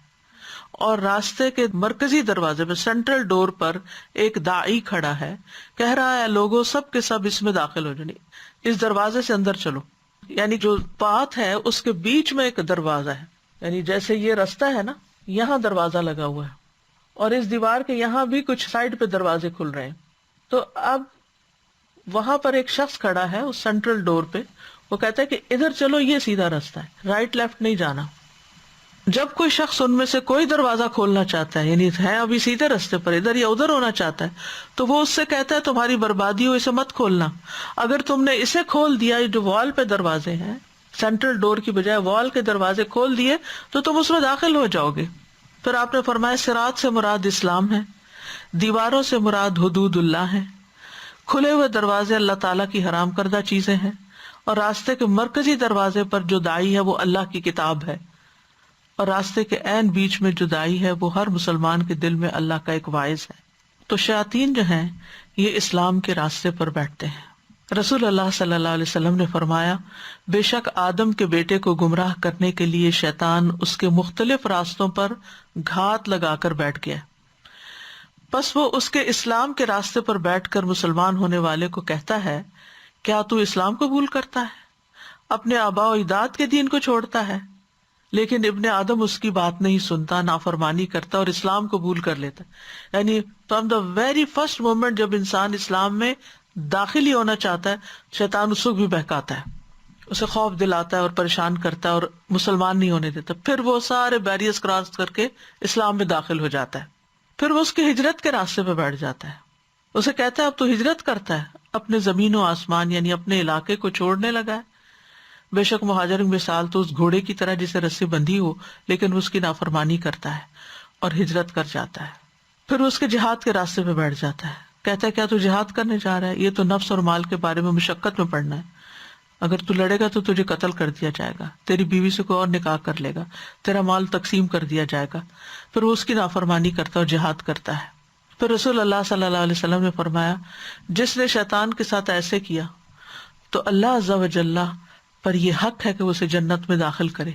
اور راستے کے مرکزی دروازے پہ سینٹرل ڈور پر ایک داعی کھڑا ہے، کہہ رہا ہے لوگوں سب کے سب اس میں داخل ہو جائیں، اس دروازے سے اندر چلو. یعنی جو پاتھ ہے اس کے بیچ میں ایک دروازہ ہے، یعنی جیسے یہ راستہ ہے نا، یہاں دروازہ لگا ہوا ہے، اور اس دیوار کے یہاں بھی کچھ سائڈ پہ دروازے کھل رہے ہیں. تو اب وہاں پر ایک شخص کھڑا ہے اس سینٹرل ڈور پہ، وہ کہتا ہے کہ ادھر چلو، یہ سیدھا راستہ ہے، رائٹ لیفٹ نہیں جانا. جب کوئی شخص ان میں سے کوئی دروازہ کھولنا چاہتا ہے، یعنی ہے ابھی سیدھے راستے پر، ادھر یا ادھر ہونا چاہتا ہے، تو وہ اس سے کہتا ہے تمہاری بربادی ہو، اسے مت کھولنا. اگر تم نے اسے کھول دیا، جو وال پہ دروازے ہیں، سینٹرل ڈور کی بجائے وال کے دروازے کھول دیے، تو تم اس میں داخل ہو جاؤ گے. پھر آپ نے فرمایا صراط سے مراد اسلام ہے، دیواروں سے مراد حدود اللہ ہے، کھلے ہوئے دروازے اللہ تعالیٰ کی حرام کردہ چیزیں ہیں، اور راستے کے مرکزی دروازے پر جو داعی ہے وہ اللہ کی کتاب ہے، اور راستے کے عین بیچ میں جو داعی ہے وہ ہر مسلمان کے دل میں اللہ کا ایک واعظ ہے. تو شیاطین جو ہیں یہ اسلام کے راستے پر بیٹھتے ہیں. رسول اللہ صلی اللہ علیہ وسلم نے فرمایا، بے شک آدم کے بیٹے کو گمراہ کرنے کے لیے شیطان اس کے مختلف راستوں پر گھات لگا کر بیٹھ گیا. بس وہ اس کے اسلام کے راستے پر بیٹھ کر مسلمان ہونے والے کو کہتا ہے، کیا تو اسلام قبول کرتا ہے، اپنے آباء و اجداد کے دین کو چھوڑتا ہے؟ لیکن ابن آدم اس کی بات نہیں سنتا، نافرمانی کرتا اور اسلام قبول کر لیتا. یعنی from the very first moment جب انسان اسلام میں داخل ہی ہونا چاہتا ہے، شیطان اس کو بھی بہکاتا ہے، اسے خوف دلاتا ہے اور پریشان کرتا ہے اور مسلمان نہیں ہونے دیتا. پھر وہ سارے بیریئرز کراس کر کے اسلام میں داخل ہو جاتا ہے. پھر وہ اس کی ہجرت کے راستے پہ بیٹھ جاتا ہے. اسے کہتا ہے اب تو ہجرت کرتا ہے، اپنے زمین و آسمان یعنی اپنے علاقے کو چھوڑنے لگا ہے. بے شک مہاجر کی مثال تو اس گھوڑے کی طرح جسے رسی بندھی ہو، لیکن وہ اس کی نافرمانی کرتا ہے اور ہجرت کر جاتا ہے. پھر وہ اس کے جہاد کے راستے پہ بیٹھ جاتا ہے، کہتا ہے کیا تو جہاد کرنے جا رہا ہے؟ یہ تو نفس اور مال کے بارے میں مشقت میں پڑنا ہے، اگر تو لڑے گا تو تجھے قتل کر دیا جائے گا، تیری بیوی سے کوئی اور نکاح کر لے گا، تیرا مال تقسیم کر دیا جائے گا. پھر وہ اس کی نافرمانی کرتا ہے اور جہاد کرتا ہے. پھر رسول اللہ صلی اللہ علیہ وسلم نے فرمایا، جس نے شیطان کے ساتھ ایسے کیا تو اللہ عز و جل پر یہ حق ہے کہ وہ اسے جنت میں داخل کرے،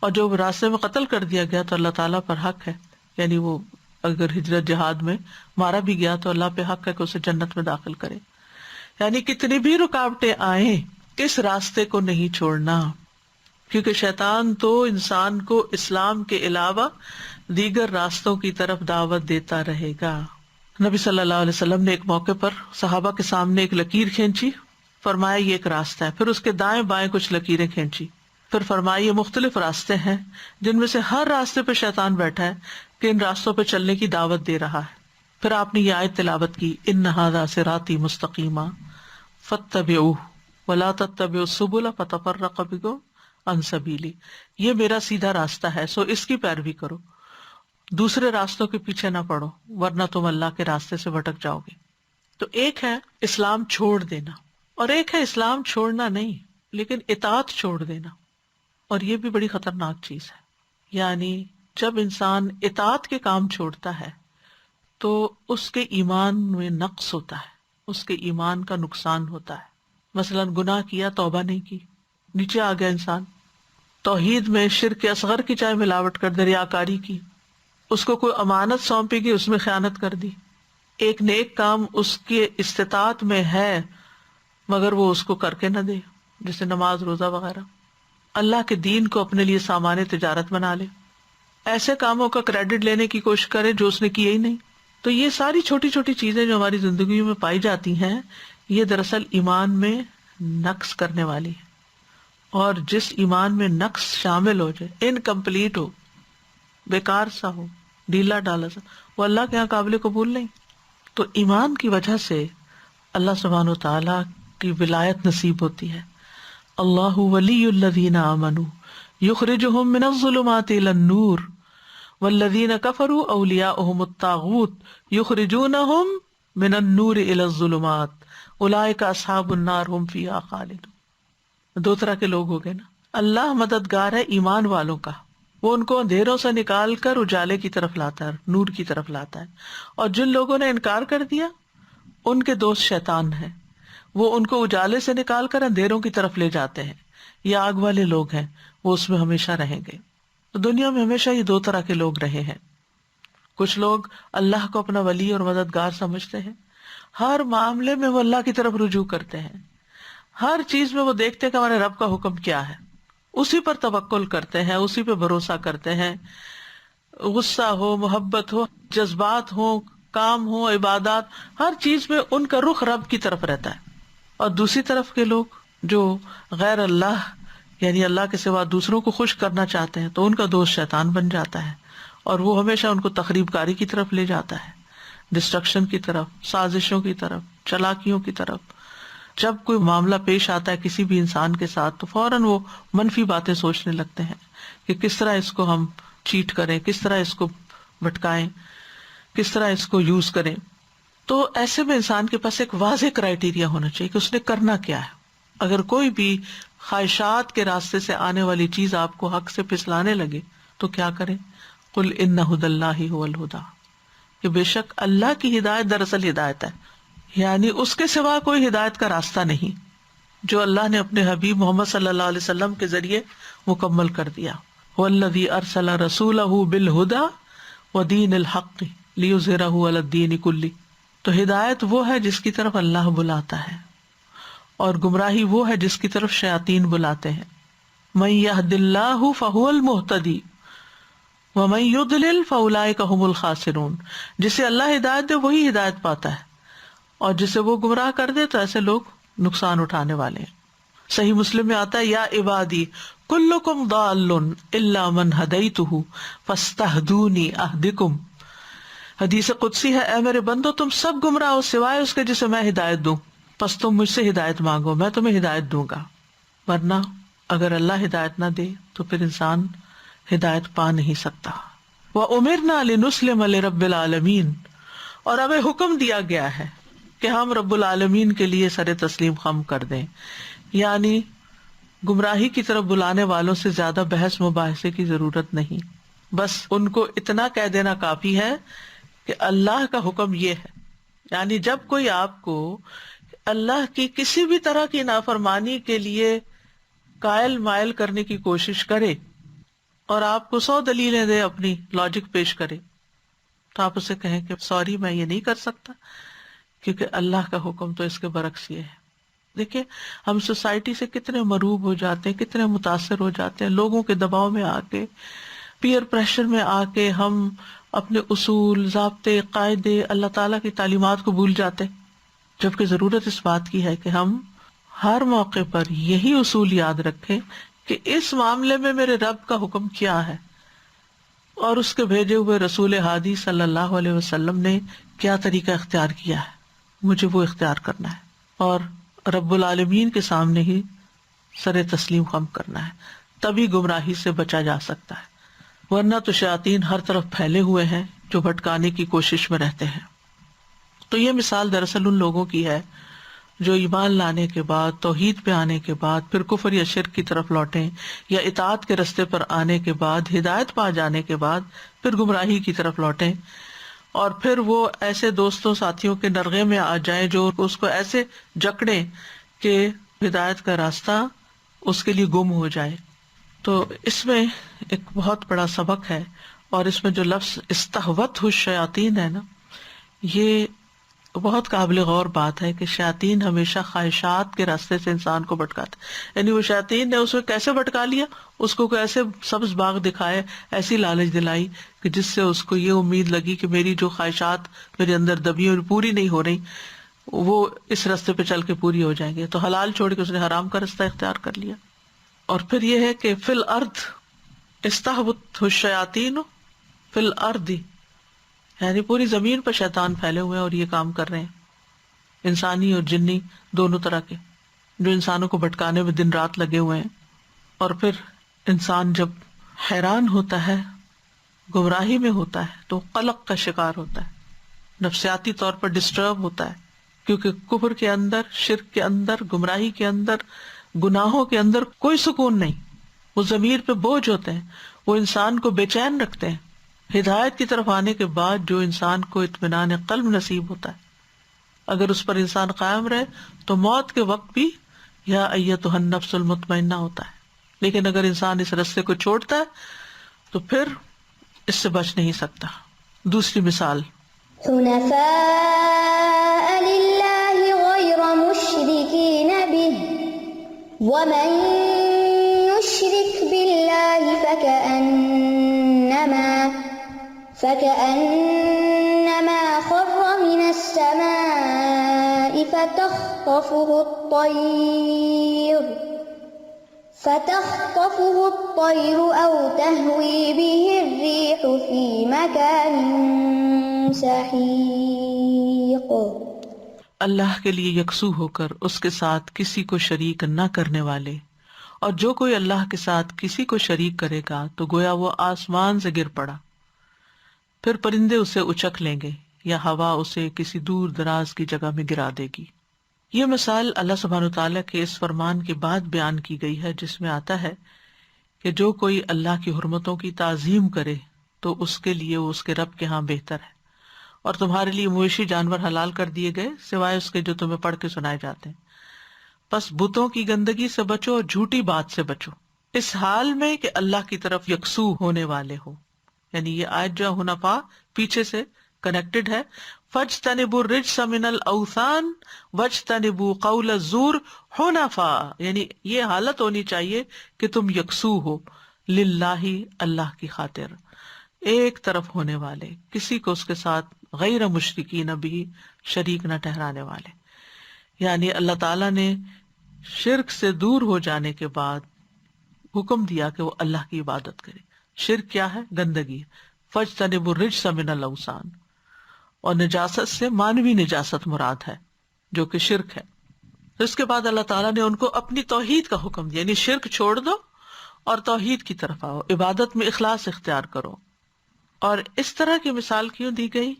اور جو راستے میں قتل کر دیا گیا تو اللہ تعالیٰ پر حق ہے، یعنی وہ اگر ہجرت جہاد میں مارا بھی گیا تو اللہ پہ حق ہے کہ اسے جنت میں داخل کرے. یعنی کتنی بھی رکاوٹیں آئیں، اس راستے کو نہیں چھوڑنا، کیونکہ شیطان تو انسان کو اسلام کے علاوہ دیگر راستوں کی طرف دعوت دیتا رہے گا. نبی صلی اللہ علیہ وسلم نے ایک موقع پر صحابہ کے سامنے ایک لکیر کھینچی، فرمایا یہ ایک راستہ ہے. پھر اس کے دائیں بائیں کچھ لکیریں کھینچی، پھر فرمایا یہ مختلف راستے ہیں جن میں سے ہر راستے پہ شیطان بیٹھا ہے کہ ان راستوں پہ چلنے کی دعوت دے رہا ہے. پھر آپ نے یہ آیت تلاوت کی، ان ھذا صراطی مستقیما فاتبعوہ ولا تتبعوا السبل فتفرق بکم عن سبیلی. یہ میرا سیدھا راستہ ہے، سو اس کی پیروی کرو، دوسرے راستوں کے پیچھے نہ پڑو ورنہ تم اللہ کے راستے سے بھٹک جاؤ گے. تو ایک ہے اسلام چھوڑ دینا، اور ایک ہے اسلام چھوڑنا نہیں لیکن اطاعت چھوڑ دینا، اور یہ بھی بڑی خطرناک چیز ہے. یعنی جب انسان اطاعت کے کام چھوڑتا ہے تو اس کے ایمان میں نقص ہوتا ہے، اس کے ایمان کا نقصان ہوتا ہے. مثلا گناہ کیا، توبہ نہیں کی، نیچے آ گیا انسان. توحید میں شرک اصغر کی چاہے ملاوٹ کر دے، ریاکاری کی، اس کو کوئی امانت سونپی گئی اس میں خیانت کر دی. ایک نیک کام اس کے استطاعت میں ہے مگر وہ اس کو کر کے نہ دے، جیسے نماز روزہ وغیرہ. اللہ کے دین کو اپنے لیے سامان تجارت بنا لے. ایسے کاموں کا کریڈٹ لینے کی کوشش کرے جو اس نے کیا ہی نہیں. تو یہ ساری چھوٹی چھوٹی چیزیں جو ہماری زندگی میں پائی جاتی ہیں یہ دراصل ایمان میں نقص کرنے والی ہے. اور جس ایمان میں نقص شامل ہو جائے، انکمپلیٹ ہو، بیکار سا ہو، ڈھیلا ڈالا سا، وہ اللہ کے یہاں قابل قبول نہیں. تو ایمان کی وجہ سے اللہ سبحانہ و تعالیٰ کی ولایت نصیب ہوتی ہے. اللہ ولی الذین آمنوا یخرجہم من الظلمات الی النور والذین کفروا اولیاؤہم الطاغوت یخرجونہم من النور الی الظلمات اولئک اصحاب النار ہم فیہا خالدون. دو طرح کے لوگ ہو گئے نا. اللہ مددگار ہے ایمان والوں کا، وہ ان کو اندھیروں سے نکال کر اجالے کی طرف لاتا ہے، نور کی طرف لاتا ہے. اور جن لوگوں نے انکار کر دیا ان کے دوست شیطان ہیں، وہ ان کو اجالے سے نکال کر اندھیروں کی طرف لے جاتے ہیں. یہ آگ والے لوگ ہیں، وہ اس میں ہمیشہ رہیں گے. تو دنیا میں ہمیشہ یہ دو طرح کے لوگ رہے ہیں. کچھ لوگ اللہ کو اپنا ولی اور مددگار سمجھتے ہیں، ہر معاملے میں وہ اللہ کی طرف رجوع کرتے ہیں، ہر چیز میں وہ دیکھتے ہیں کہ ہمارے رب کا حکم کیا ہے، اسی پر توکل کرتے ہیں، اسی پہ بھروسہ کرتے ہیں. غصہ ہو، محبت ہو، جذبات ہو، کام ہو، عبادات، ہر چیز میں ان کا رخ رب کی طرف رہتا ہے. اور دوسری طرف کے لوگ جو غیر اللہ یعنی اللہ کے سوا دوسروں کو خوش کرنا چاہتے ہیں تو ان کا دوست شیطان بن جاتا ہے اور وہ ہمیشہ ان کو تخریب کاری کی طرف لے جاتا ہے، ڈسٹرکشن کی طرف، سازشوں کی طرف، چالاکیوں کی طرف. جب کوئی معاملہ پیش آتا ہے کسی بھی انسان کے ساتھ تو فوراً وہ منفی باتیں سوچنے لگتے ہیں کہ کس طرح اس کو ہم چیٹ کریں، کس طرح اس کو بھٹکائیں، کس طرح اس کو یوز کریں. تو ایسے میں انسان کے پاس ایک واضح کرائیٹیریا ہونا چاہیے کہ اس نے کرنا کیا ہے. اگر کوئی بھی خواہشات کے راستے سے آنے والی چیز آپ کو حق سے پھسلانے لگے تو کیا کریں؟ قل ان ھدی اللہ ھو الھدی، کہ بے شک اللہ کی ہدایت دراصل ہدایت ہے، یعنی اس کے سوا کوئی ہدایت کا راستہ نہیں جو اللہ نے اپنے حبیب محمد صلی اللہ علیہ وسلم کے ذریعے مکمل کر دیا. والذی ارسل رسولہ بالھدی ودین الحق لیظہرہ علی الدین کلہ. تو ہدایت وہ ہے جس کی طرف اللہ بلاتا ہے اور گمراہی وہ ہے جس کی طرف شیاطین بلاتے ہیں. من یہد اللہ فہو المہتدی ومن یضلل فاولئک ھم الخاسرون. جسے اللہ ہدایت دے وہی ہدایت پاتا ہے اور جسے وہ گمراہ کر دے تو ایسے لوگ نقصان اٹھانے والے ہیں. صحیح مسلم میں آتا ہے یا عبادی کلکم ضال الا من ہدیتہ فاستہدونی اہدکم. حدیث قدسی ہے، اے میرے بندو تم سب گمراہ ہو سوائے اس کے جسے میں ہدایت دوں، پس تم مجھ سے ہدایت مانگو میں تمہیں ہدایت دوں گا. ورنہ اگر اللہ ہدایت نہ دے تو پھر انسان ہدایت پا نہیں سکتا. وَأُمِرْنَا لِنُسْلِمَ لِرَبِّ الْعَالَمِينَ. اور ہمیں حکم دیا گیا ہے کہ ہم رب العالمین کے لیے سر تسلیم خم کر دیں. یعنی گمراہی کی طرف بلانے والوں سے زیادہ بحث مباحثے کی ضرورت نہیں، بس ان کو اتنا کہہ دینا کافی ہے کہ اللہ کا حکم یہ ہے. یعنی جب کوئی آپ کو اللہ کی کسی بھی طرح کی نافرمانی کے لیے قائل مائل کرنے کی کوشش کرے اور آپ کو 100 دلیلیں دے، اپنی لاجک پیش کرے، تو آپ اسے کہیں کہ سوری میں یہ نہیں کر سکتا کیونکہ اللہ کا حکم تو اس کے برعکس یہ ہے. دیکھیں ہم سوسائٹی سے کتنے مروب ہو جاتے ہیں، کتنے متاثر ہو جاتے ہیں، لوگوں کے دباؤ میں آ کے، پیئر پریشر میں آ کے ہم اپنے اصول، ضابطے، قاعدے، اللہ تعالیٰ کی تعلیمات کو بھول جاتے، جبکہ ضرورت اس بات کی ہے کہ ہم ہر موقع پر یہی اصول یاد رکھیں کہ اس معاملے میں میرے رب کا حکم کیا ہے اور اس کے بھیجے ہوئے رسول ہادی صلی اللہ علیہ وسلم نے کیا طریقہ اختیار کیا ہے، مجھے وہ اختیار کرنا ہے اور رب العالمین کے سامنے ہی سر تسلیم خم کرنا ہے، تبھی گمراہی سے بچا جا سکتا ہے. ورنہ تو شیاطین ہر طرف پھیلے ہوئے ہیں جو بھٹکانے کی کوشش میں رہتے ہیں. تو یہ مثال دراصل ان لوگوں کی ہے جو ایمان لانے کے بعد، توحید پہ آنے کے بعد پھر کفر یا شرک کی طرف لوٹیں، یا اطاعت کے رستے پر آنے کے بعد، ہدایت پا جانے کے بعد پھر گمراہی کی طرف لوٹیں، اور پھر وہ ایسے دوستوں ساتھیوں کے نرغے میں آ جائیں جو اس کو ایسے جکڑیں کہ ہدایت کا راستہ اس کے لیے گم ہو جائے. تو اس میں ایک بہت بڑا سبق ہے، اور اس میں جو لفظ استہوت الشیاطین ہے نا، یہ بہت قابل غور بات ہے کہ شیاطین ہمیشہ خواہشات کے راستے سے انسان کو بھٹکاتے، یعنی وہ شیاطین نے اسے کیسے بھٹکا لیا، اس کو کوئی ایسے سبز باغ دکھائے، ایسی لالچ دلائی کہ جس سے اس کو یہ امید لگی کہ میری جو خواہشات میرے اندر دبی اور پوری نہیں ہو رہی وہ اس راستے پہ چل کے پوری ہو جائیں گے، تو حلال چھوڑ کے اس نے حرام کا راستہ اختیار کر لیا۔ اور پھر یہ ہے کہ فی الارض استحوت الشیاطین فی الارض، یعنی پوری زمین پر شیطان پھیلے ہوئے ہیں اور یہ کام کر رہے ہیں، انسانی اور جنی دونوں طرح کے، جو انسانوں کو بھٹکانے میں دن رات لگے ہوئے ہیں۔ اور پھر انسان جب حیران ہوتا ہے، گمراہی میں ہوتا ہے، تو قلق کا شکار ہوتا ہے، نفسیاتی طور پر ڈسٹرب ہوتا ہے، کیونکہ کفر کے اندر، شرک کے اندر، گمراہی کے اندر، گناہوں کے اندر کوئی سکون نہیں، وہ ضمیر پہ بوجھ ہوتے ہیں، وہ انسان کو بے چین رکھتے ہیں۔ ہدایت کی طرف آنے کے بعد جو انسان کو اطمینان قلب نصیب ہوتا ہے، اگر اس پر انسان قائم رہے تو موت کے وقت بھی یا ایتھا النفس المطمئنہ ہوتا ہے، لیکن اگر انسان اس راستے کو چھوڑتا ہے تو پھر اس سے بچ نہیں سکتا۔ دوسری مثال، حنفاء للہ غیر مشرکین بہ ومن یشرک باللہ فكأنما خر من السماء فتخطفه الطير أو تهوي به الريح في مكان سحيق۔ اللہ کے لیے یکسو ہو کر اس کے ساتھ کسی کو شریک نہ کرنے والے، اور جو کوئی اللہ کے ساتھ کسی کو شریک کرے گا تو گویا وہ آسمان سے گر پڑا، پھر پرندے اسے اچک لیں گے یا ہوا اسے کسی دور دراز کی جگہ میں گرا دے گی۔ یہ مثال اللہ سبحانہ وتعالیٰ کے اس فرمان کے بعد بیان کی گئی ہے جس میں آتا ہے کہ جو کوئی اللہ کی حرمتوں کی تعظیم کرے تو اس کے لیے وہ اس کے رب کے ہاں بہتر ہے، اور تمہارے لیے مویشی جانور حلال کر دیے گئے سوائے اس کے جو تمہیں پڑھ کے سنائے جاتے ہیں، بس بتوں کی گندگی سے بچو اور جھوٹی بات سے بچو، اس حال میں کہ اللہ کی طرف یکسو ہونے والے ہو۔ یعنی یہ آیت جو حنفاء پیچھے سے کنیکٹڈ ہے، فاجتنبوا الرجس من الاوثان واجتنبوا قول الزور حنفاء، یعنی یہ حالت ہونی چاہیے کہ تم یکسو ہو، للہ اللہ کی خاطر، ایک طرف ہونے والے، کسی کو اس کے ساتھ غیر مشرکین بھی شریک نہ ٹھہرانے والے۔ یعنی اللہ تعالیٰ نے شرک سے دور ہو جانے کے بعد حکم دیا کہ وہ اللہ کی عبادت کرے۔ شرک کیا ہے؟ گندگی، فاجتنبوا الرجس من الاوثان، اور نجاست سے مانوی نجاست مراد ہے جو کہ شرک ہے۔ اس کے بعد اللہ تعالیٰ نے ان کو اپنی توحید کا حکم دیا، یعنی شرک چھوڑ دو اور توحید کی طرف آؤ، عبادت میں اخلاص اختیار کرو۔ اور اس طرح کی مثال کیوں دی گئی؟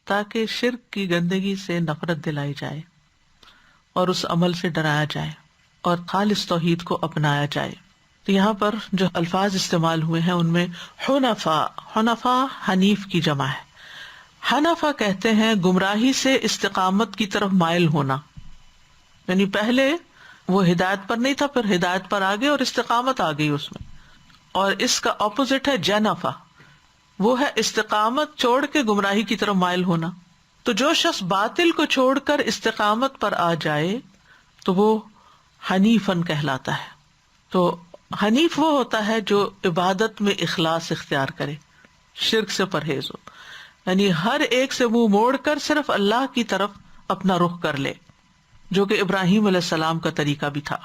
تاکہ شرک کی گندگی سے نفرت دلائی جائے اور اس عمل سے ڈرایا جائے اور خالص توحید کو اپنایا جائے۔ تو یہاں پر جو الفاظ استعمال ہوئے ہیں ان میں حنفاء، حنفاء حنیف کی جمع ہے۔ حنفاء کہتے ہیں گمراہی سے استقامت کی طرف مائل ہونا، یعنی پہلے وہ ہدایت پر نہیں تھا، پھر ہدایت پر آ گئے اور استقامت آ گئی اس میں۔ اور اس کا اپوزٹ ہے جنفا، وہ ہے استقامت چھوڑ کے گمراہی کی طرف مائل ہونا۔ تو جو شخص باطل کو چھوڑ کر استقامت پر آ جائے تو وہ حنیفن کہلاتا ہے۔ تو حنیف وہ ہوتا ہے جو عبادت میں اخلاص اختیار کرے، شرک سے پرہیز ہو، یعنی ہر ایک سے منہ موڑ کر صرف اللہ کی طرف اپنا رخ کر لے، جو کہ ابراہیم علیہ السلام کا طریقہ بھی تھا۔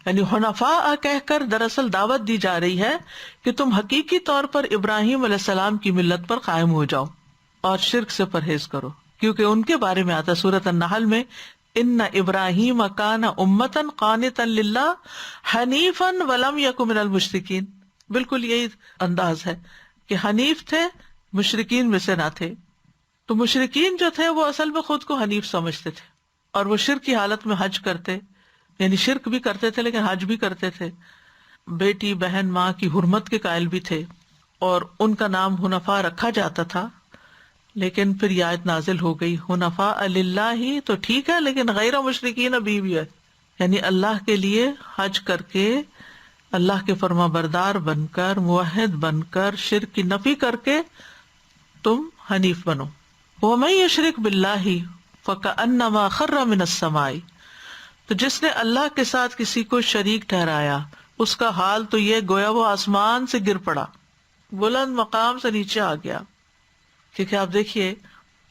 یعنی حنفاء کہہ کر دراصل دعوت دی جا رہی ہے کہ تم حقیقی طور پر ابراہیم علیہ السلام کی ملت پر قائم ہو جاؤ اور شرک سے پرہیز کرو، کیونکہ ان کے بارے میں آتا سورۃ النحل میں ان ابراہیم کان امۃ قانتا للہ حنیفا ولم یک من المشرکین، بالکل یہی انداز ہے کہ حنیف تھے، مشرکین میں سے نہ تھے۔ تو مشرکین جو تھے وہ اصل میں خود کو حنیف سمجھتے تھے، اور وہ شرک کی حالت میں حج کرتے، یعنی شرک بھی کرتے تھے لیکن حج بھی کرتے تھے، بیٹی بہن ماں کی حرمت کے قائل بھی تھے، اور ان کا نام حنفاء رکھا جاتا تھا۔ لیکن پھر یہ آیت نازل ہو گئی حنفاء للہ ہی تو ٹھیک ہے، لیکن غیر مشرکین بھی ہے، یعنی اللہ کے لیے حج کر کے، اللہ کے فرما بردار بن کر، موحد بن کر، شرک کی نفی کر کے تم حنیف بنو۔ وَمَن یشرک باللہ، فَكَأَنَّمَا خَرَّ مِنَ السَّمَاءِ، تو جس نے اللہ کے ساتھ کسی کو شریک ٹھہرایا اس کا حال تو یہ گویا وہ آسمان سے گر پڑا، بلند مقام سے نیچے آ گیا. کیونکہ آپ دیکھیے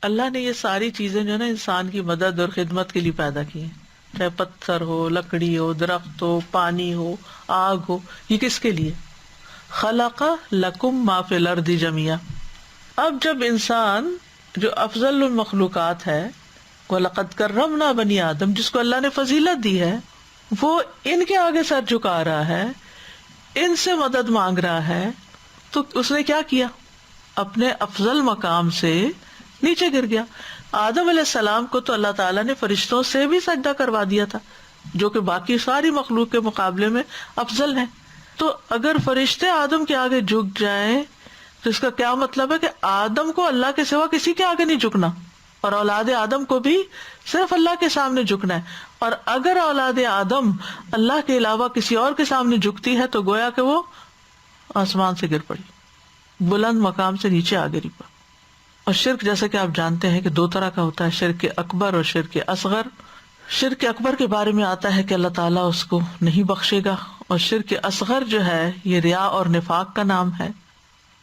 اللہ نے یہ ساری چیزیں جو ہے نا انسان کی مدد اور خدمت کے لیے پیدا کی ہیں، چاہے پتھر ہو، لکڑی ہو، درخت ہو، پانی ہو، آگ ہو، یہ کس کے لیے؟ خلق لکم ما فی الارض جميعا. اب جب انسان جو افضل المخلوقات ہے، وَلَقَدْ كَرَّمْنَا بَنِي آدم، جس کو اللہ نے فضیلت دی ہے، وہ ان کے آگے سر جھکا رہا ہے، ان سے مدد مانگ رہا ہے، تو اس نے کیا کیا؟ اپنے افضل مقام سے نیچے گر گیا. آدم علیہ السلام کو تو اللہ تعالیٰ نے فرشتوں سے بھی سجدہ کروا دیا تھا، جو کہ باقی ساری مخلوق کے مقابلے میں افضل ہے. تو اگر فرشتے آدم کے آگے جھک جائیں تو اس کا کیا مطلب ہے کہ آدم کو اللہ کے سوا کسی کے آگے نہیں جھکنا، اور اولاد آدم کو بھی صرف اللہ کے سامنے جھکنا ہے. اور اگر اولاد آدم اللہ کے علاوہ کسی اور کے سامنے جھکتی ہے تو گویا کہ وہ آسمان سے گر پڑی، بلند مقام سے نیچے آ گری. اور شرک جیسا کہ آپ جانتے ہیں کہ دو طرح کا ہوتا ہے، شرک اکبر اور شرک اصغر. شرک اکبر کے بارے میں آتا ہے کہ اللہ تعالیٰ اس کو نہیں بخشے گا، اور شرک اصغر جو ہے یہ ریا اور نفاق کا نام ہے.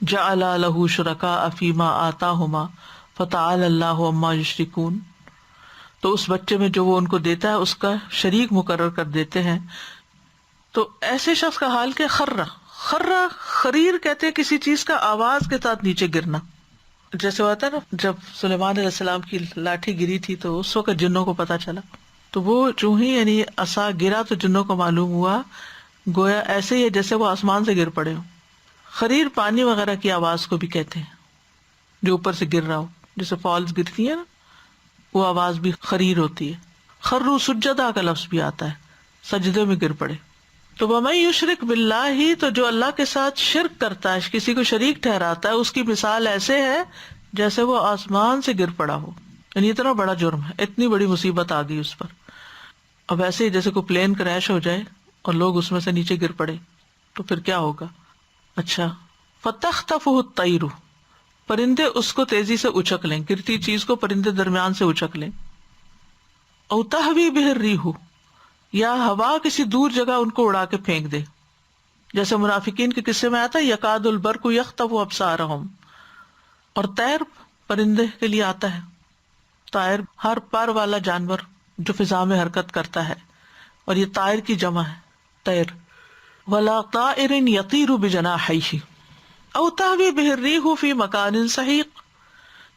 جعل لہ شرکاء فیما آتاہما فتعالی اللہ عما یشرکون. تو اس بچے میں جو وہ ان کو دیتا ہے اس کا شریک مقرر کر دیتے ہیں. تو ایسے شخص کا حال کہ خرہ خریر کہتے ہیں کسی چیز کا آواز کے ساتھ نیچے گرنا. جیسے ہوتا ہے نا جب سلیمان علیہ السلام کی لاٹھی گری تھی تو اس وقت جنوں کو پتا چلا، تو وہ جو ہی یعنی عصا گرا تو جنوں کو معلوم ہوا گویا ایسے ہی ہے جیسے وہ آسمان سے گر پڑے ہو. خریر پانی وغیرہ کی آواز کو بھی کہتے ہیں جو اوپر سے گر رہا ہو، جیسے فالز گرتی ہے نا وہ آواز بھی خریر ہوتی ہے. خرو سجدہ کا لفظ بھی آتا ہے، سجدے میں گر پڑے. تو وَمَن یشرک باللہ، تو جو اللہ کے ساتھ شرک کرتا ہے، کسی کو شریک ٹھہراتا ہے، اس کی مثال ایسے ہے جیسے وہ آسمان سے گر پڑا ہو. یعنی اتنا بڑا جرم ہے، اتنی بڑی مصیبت آ گئی اس پر. اب ایسے ہی جیسے کوئی پلین کریش ہو جائے اور لوگ اس میں سے نیچے گر پڑے تو پھر کیا ہوگا؟ اچھا، فَتَخْطَفُهُ الطَّيْرُ، پرندے اس کو تیزی سے اچک لیں، گرتی چیز کو پرندے درمیان سے اچک لیں. او تہوی بہ الریح، یا ہوا کسی دور جگہ ان کو اڑا کے پھینک دے، جیسے منافقین کے قصے میں آتا ہے یکاد البرق یخطف ابصارہم. اور طیر پرندے کے لیے آتا ہے، طائر ہر پر والا جانور جو فضا میں حرکت کرتا ہے، اور یہ طائر کی جمع ہے طیر. ولا طائر یطیر بجناحیہ او تہوی بہ الریح فی مکان سحیق،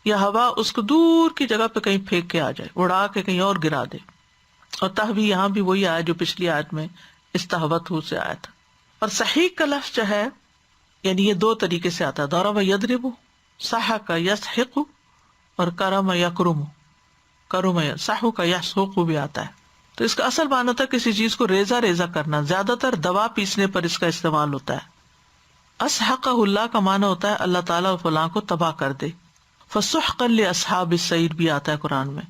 یا ہوا اس کو دور کی جگہ پہ کہیں پھینک کے آ جائے، اڑا کے کہیں اور گرا دے. اور تہوی یہاں بھی وہی آیا جو پچھلی آیت میں استہوت سے آیا تھا. اور سحیق کا لفظ جو ہے یعنی یہ دو طریقے سے آتا ہے، ضرب یضرب، سحق یسحق، اور کرم یکرم، کرم سحق یسحق بھی آتا ہے. تو اس کا اصل معنی ہوتا ہے کسی چیز کو ریزہ ریزہ کرنا، زیادہ تر دوا پیسنے پر اس کا استعمال ہوتا ہے. اسحق اللہ کا معنی ہوتا ہے اللہ تعالیٰ فلاں کو تباہ کر دے. فسحقا لاصحاب السعیر بھی آتا ہے قرآن میں،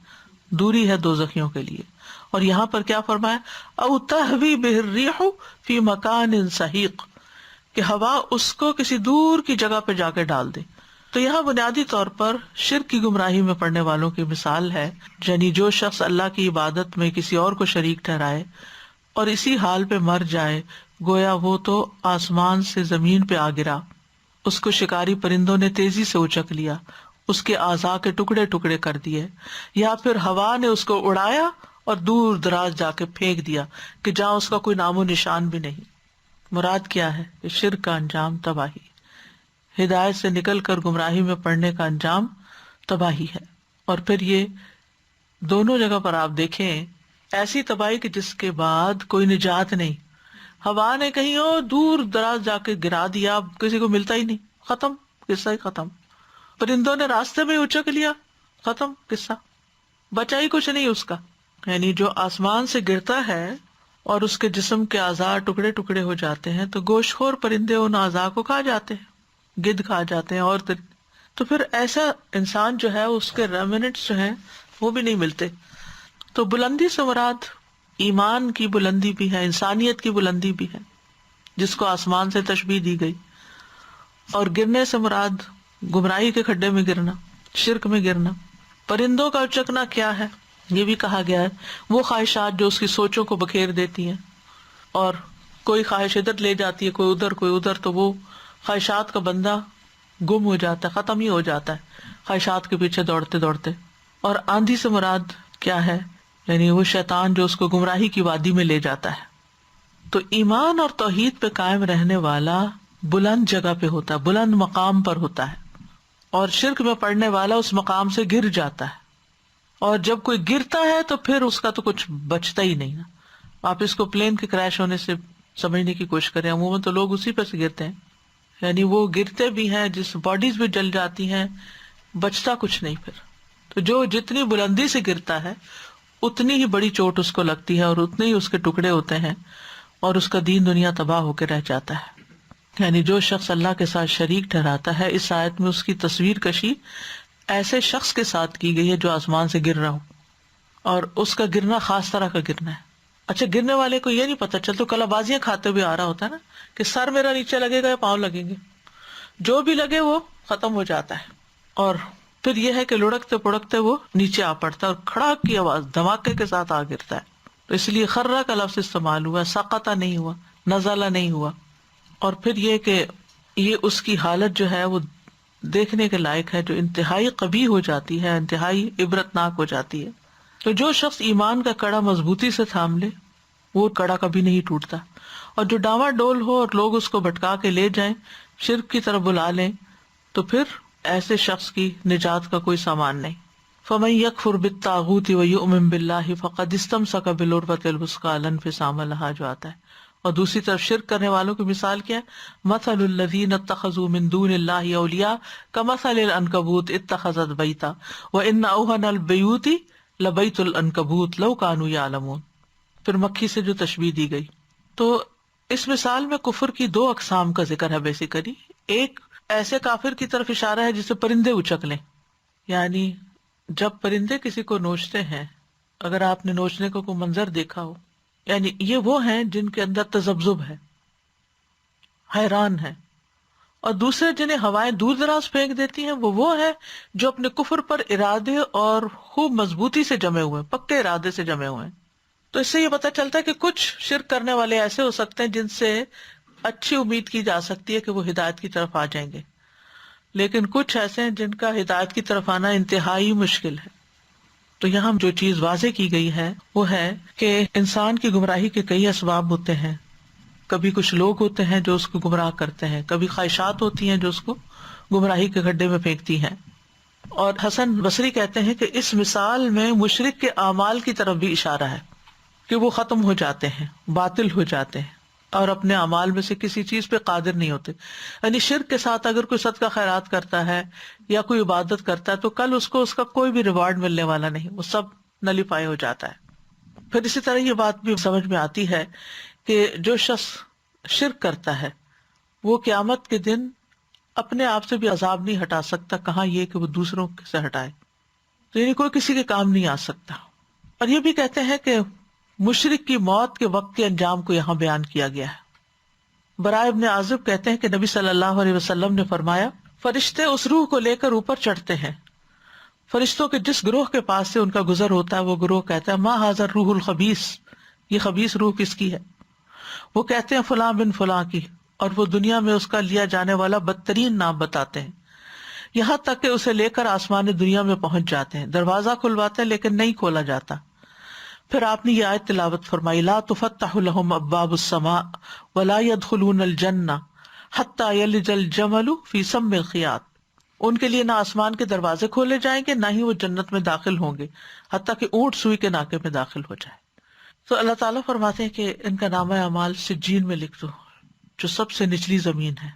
دوری ہے دوزخیوں کے لیے. اور یہاں پر کیا فرمایا؟ او تہوی بہ الریح فی مکان سحیق، کہ ہوا اس کو کسی دور کی جگہ پہ جا کے ڈال دے. تو یہاں بنیادی طور پر شرک کی گمراہی میں پڑنے والوں کی مثال ہے، یعنی جو شخص اللہ کی عبادت میں کسی اور کو شریک ٹھہرائے اور اسی حال پہ مر جائے، گویا وہ تو آسمان سے زمین پہ آ گرا، اس کو شکاری پرندوں نے تیزی سے اچک لیا، اس کے اعضاء کے ٹکڑے ٹکڑے کر دیے، یا پھر ہوا نے اس کو اڑایا اور دور دراز جا کے پھینک دیا کہ جہاں اس کا کوئی نام و نشان بھی نہیں. مراد کیا ہے کہ شرک کا انجام تباہی، ہدایت سے نکل کر گمراہی میں پڑنے کا انجام تباہی ہے. اور پھر یہ دونوں جگہ پر آپ دیکھیں ایسی تباہی کہ جس کے بعد کوئی نجات نہیں. ہوا نے کہیں اور دور دراز جا کے گرا دیا، کسی کو ملتا ہی نہیں، ختم، قصہ ہی ختم. پرندوں نے راستے میں اچک لیا، ختم قصہ، بچا ہی کچھ نہیں اس کا. یعنی جو آسمان سے گرتا ہے اور اس کے جسم کے اعضاء ٹکڑے ٹکڑے ہو جاتے ہیں تو گوشت خور پرندے ان اعضاء کو کھا جاتے ہیں، گدھ کھا جاتے ہیں. اور تو پھر ایسا انسان جو ہے اس کے ریمنٹس جو ہیں وہ بھی نہیں ملتے. تو بلندی سے مراد ایمان کی بلندی بھی ہے، انسانیت کی بلندی بھی ہے جس کو آسمان سے تشبیہ دی گئی. اور گرنے سے مراد گمراہی کے کھڈے میں گرنا، شرک میں گرنا. پرندوں کا اچکنا کیا ہے؟ یہ بھی کہا گیا ہے وہ خواہشات جو اس کی سوچوں کو بکھیر دیتی ہیں، اور کوئی خواہش ادھر لے جاتی ہے، کوئی ادھر کوئی ادھر، تو وہ خواہشات کا بندہ گم ہو جاتا ہے، ختم ہی ہو جاتا ہے خواہشات کے پیچھے دوڑتے دوڑتے۔ اور آندھی سے مراد کیا ہے؟ یعنی وہ شیطان جو اس کو گمراہی کی وادی میں لے جاتا ہے۔ تو ایمان اور توحید پہ قائم رہنے والا بلند جگہ پہ ہوتا ہے، بلند مقام پر ہوتا ہے، اور شرک میں پڑنے والا اس مقام سے گر جاتا ہے۔ اور جب کوئی گرتا ہے تو پھر اس کا تو کچھ بچتا ہی نہیں نا۔ آپ اس کو پلین کے کریش ہونے سے سمجھنے کی کوشش کریں، عموماً تو لوگ اسی پہ سے گرتے ہیں، یعنی وہ گرتے بھی ہیں، جس باڈیز بھی جل جاتی ہیں، بچتا کچھ نہیں پھر۔ تو جو جتنی بلندی سے گرتا ہے اتنی ہی بڑی چوٹ اس کو لگتی ہے، اور اتنے ہی اس کے ٹکڑے ہوتے ہیں، اور اس کا دین دنیا تباہ ہو کے رہ جاتا ہے۔ یعنی جو شخص اللہ کے ساتھ شریک ٹھہراتا ہے، اس آیت میں اس کی تصویر کشی ایسے شخص کے ساتھ کی گئی ہے جو آسمان سے گر رہا ہو، اور اس کا گرنا خاص طرح کا گرنا ہے۔ اچھا، گرنے والے کو یہ نہیں پتا چلتا، کلا بازیاں کھاتے ہوئے آ رہا ہوتا ہے نا کہ سر میرا نیچے لگے گا یا پاؤں لگیں گے، جو بھی لگے وہ ختم ہو جاتا ہے، اور پھر یہ ہے کہ لڑکتے پڑکتے وہ نیچے آ پڑتا ہے، اور کھڑاک کی آواز دھماکے کے ساتھ آ گرتا ہے۔ تو اس لیے خرہ کا لفظ استعمال ہوا، سقطہ نہیں ہوا، نزلہ نہیں ہوا۔ اور پھر یہ کہ یہ اس کی حالت جو ہے وہ دیکھنے کے لائق ہے، جو انتہائی قبیح ہو جاتی ہے، انتہائی عبرتناک ہو جاتی ہے۔ تو جو شخص ایمان کا کڑا مضبوطی سے تھام لے وہ کڑا کبھی نہیں ٹوٹتا، اور جو ڈاواں ڈول ہو اور لوگ اس کو بھٹکا کے لے جائیں، شرک کی طرف بلا لیں، تو پھر ایسے شخص کی نجات کا کوئی سامان نہیں۔ فَمَن يَكْفُرْ بِالطَّاغُوتِ وَيُؤْمِن بِاللَّهِ فَقَدِ اسْتَمْسَكَ بِالْعُرْوَةِ الْوُثْقَىٰ لَا انفصام لَهَا جو آتا ہے۔ اور دوسری طرف شرک کرنے والوں کی مثال کیا ہے؟ مَثَلُ الَّذِينَ اتَّخَذُوا مِن دُونِ اللَّهِ أَوْلِيَاءَ كَمَثَلِ الْعَنكَبُوتِ اتَّخَذَتْ بَيْتًا وَإِنَّ أَوْهَنَ الْبُيُوتِ لَبَيْتُ الْعَنكَبُوتِ لَوْ كَانُوا يَعْلَمُونَ۔ پھر مکھی سے جو تشبیہ دی گئی، تو اس مثال میں کفر کی دو اقسام کا ذکر ہے بیسیکلی۔ ایک ایسے کافر کی طرف اشارہ ہے جسے پرندے اچک لیں، یعنی جب پرندے کسی کو نوچتے ہیں، اگر آپ نے نوچنے کو کوئی منظر دیکھا ہو، یعنی یہ وہ ہیں جن کے اندر تذبذب ہے، حیران ہے، اور دوسرے جنہیں ہوائیں دور دراز پھینک دیتی ہیں وہ ہیں جو اپنے کفر پر ارادے اور خوب مضبوطی سے جمے ہوئے ہیں، پکے ارادے سے جمے ہوئے ہیں۔ تو اس سے یہ پتہ چلتا ہے کہ کچھ شرک کرنے والے ایسے ہو سکتے ہیں جن سے اچھی امید کی جا سکتی ہے کہ وہ ہدایت کی طرف آ جائیں گے، لیکن کچھ ایسے ہیں جن کا ہدایت کی طرف آنا انتہائی مشکل ہے۔ تو یہاں جو چیز واضح کی گئی ہے وہ ہے کہ انسان کی گمراہی کے کئی اسباب ہوتے ہیں۔ کبھی کچھ لوگ ہوتے ہیں جو اس کو گمراہ کرتے ہیں، کبھی خواہشات ہوتی ہیں جو اس کو گمراہی کے گڈھے میں پھینکتی ہیں۔ اور حسن بصری کہتے ہیں کہ اس مثال میں مشرک کے اعمال کی طرف بھی اشارہ ہے کہ وہ ختم ہو جاتے ہیں، باطل ہو جاتے ہیں، اور اپنے اعمال میں سے کسی چیز پہ قادر نہیں ہوتے۔ یعنی شرک کے ساتھ اگر کوئی صدقہ خیرات کرتا ہے یا کوئی عبادت کرتا ہے تو کل اس کو اس کا کوئی بھی ریوارڈ ملنے والا نہیں، وہ سب نلیفائی ہو جاتا ہے۔ پھر اسی طرح یہ بات بھی سمجھ میں آتی ہے کہ جو شخص شرک کرتا ہے وہ قیامت کے دن اپنے آپ سے بھی عذاب نہیں ہٹا سکتا، کہاں یہ کہ وہ دوسروں سے ہٹائے، تو یعنی کوئی کسی کے کام نہیں آ سکتا۔ اور یہ بھی کہتے ہیں کہ مشرک کی موت کے وقت کے انجام کو یہاں بیان کیا گیا ہے۔ براء ابن عازب کہتے ہیں کہ نبی صلی اللہ علیہ وسلم نے فرمایا، فرشتے اس روح کو لے کر اوپر چڑھتے ہیں، فرشتوں کے جس گروہ کے پاس سے ان کا گزر ہوتا ہے وہ گروہ کہتا ہے ما ھذا الروح الخبیث، یہ خبیث روح کس کی ہے؟ وہ کہتے ہیں فلاں بن فلاں کی، اور وہ دنیا میں اس کا لیا جانے والا بدترین نام بتاتے ہیں، یہاں تک کہ اسے لے کر آسمان دنیا میں پہنچ جاتے ہیں، دروازہ کھلواتے ہیں لیکن نہیں کھولا جاتا۔ پھر آپ نے یہ آیت تلاوت فرمائی، لا تفتح لهم ابواب السماء ولا يدخلون الجنہ حتی یلج الجمل فی سم الخیاط، ان کے لیے نہ آسمان کے دروازے کھولے جائیں گے، نہ ہی وہ جنت میں داخل ہوں گے حتیٰ کہ اونٹ سوئی کے ناکے میں داخل ہو جائے۔ تو اللہ تعالیٰ فرماتے ہیں کہ ان کا نامہ اعمال سجین میں لکھ دو، جو سب سے نچلی زمین ہے،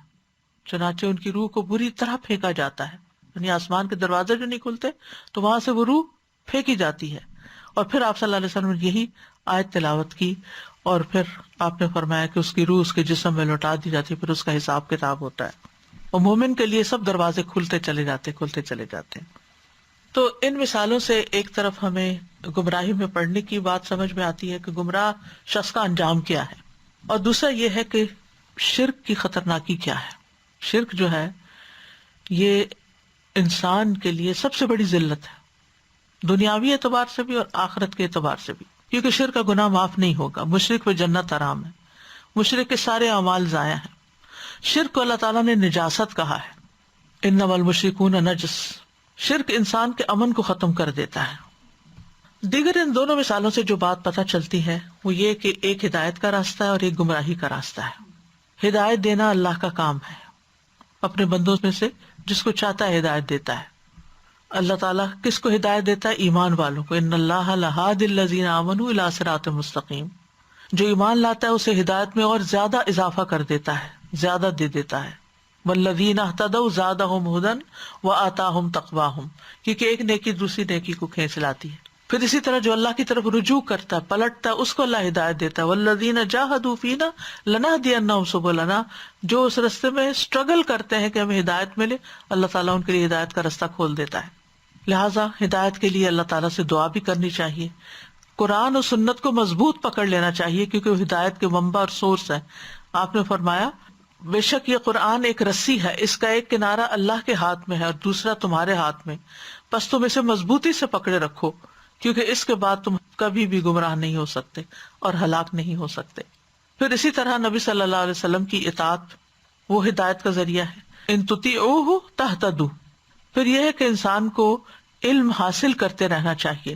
چنانچہ ان کی روح کو بری طرح پھینکا جاتا ہے، یعنی آسمان کے دروازے جو نہیں کھلتے تو وہاں سے وہ روح پھینکی جاتی ہے۔ اور پھر آپ صلی اللہ علیہ وسلم نے یہی آیت تلاوت کی، اور پھر آپ نے فرمایا کہ اس کی روح اس کے جسم میں لوٹا دی جاتی ہے، پھر اس کا حساب کتاب ہوتا ہے، اور مومن کے لیے سب دروازے کھلتے چلے جاتے ہیں۔ تو ان مثالوں سے ایک طرف ہمیں گمراہی میں پڑنے کی بات سمجھ میں آتی ہے کہ گمراہ شخص کا انجام کیا ہے، اور دوسرا یہ ہے کہ شرک کی خطرناکی کیا ہے۔ شرک جو ہے یہ انسان کے لیے سب سے بڑی ذلت ہے، دنیاوی اعتبار سے بھی اور آخرت کے اعتبار سے بھی، کیونکہ شرک کا گناہ معاف نہیں ہوگا. مشرک پہ جنت حرام ہے، مشرک کے سارے اعمال ضائع ہیں. شرک کو اللہ تعالیٰ نے نجاست کہا ہے، انما المشرکون نجس. شرک انسان کے امن کو ختم کر دیتا ہے. دیگر ان دونوں مثالوں سے جو بات پتہ چلتی ہے وہ یہ کہ ایک ہدایت کا راستہ ہے اور ایک گمراہی کا راستہ ہے. ہدایت دینا اللہ کا کام ہے، اپنے بندوں میں سے جس کو چاہتا ہے ہدایت دیتا ہے. اللہ تعالیٰ کس کو ہدایت دیتا ہے؟ ایمان والوں کو. ان اللہ لہادی الذین آمنوا الی صراط مستقیم. جو ایمان لاتا ہے اسے ہدایت میں اور زیادہ اضافہ کر دیتا ہے، زیادہ دے دیتا ہے. والذین اہتدوا زادہم ھدی وآتاہم تقواہم، کیونکہ ایک نیکی دوسری نیکی کو کھینچ لاتی ہے. پھر اسی طرح جو اللہ کی طرف رجوع کرتا ہے، پلٹتا ہے، اس کو اللہ ہدایت دیتا ہے. والذین جاہدوا فینا لنہدینہم سبلنا. جو اس راستے میں اسٹرگل کرتے ہیں کہ ہمیں ہدایت ملے، اللہ تعالیٰ ان کے لیے ہدایت کا راستہ کھول دیتا ہے. لہٰذا ہدایت کے لیے اللہ تعالیٰ سے دعا بھی کرنی چاہیے. قرآن اور سنت کو مضبوط پکڑ لینا چاہیے کیونکہ وہ ہدایت کے منبع اور سورس ہے. آپ نے فرمایا بے شک یہ قرآن ایک رسی ہے، اس کا ایک کنارہ اللہ کے ہاتھ میں ہے اور دوسرا تمہارے ہاتھ میں، بس تم اسے مضبوطی سے پکڑے رکھو کیونکہ اس کے بعد تم کبھی بھی گمراہ نہیں ہو سکتے اور ہلاک نہیں ہو سکتے. پھر اسی طرح نبی صلی اللہ علیہ وسلم کی اطاعت وہ ہدایت کا ذریعہ ہے. ان تطیعوہ تہتدوا. پھر یہ ہے کہ انسان کو علم حاصل کرتے رہنا چاہیے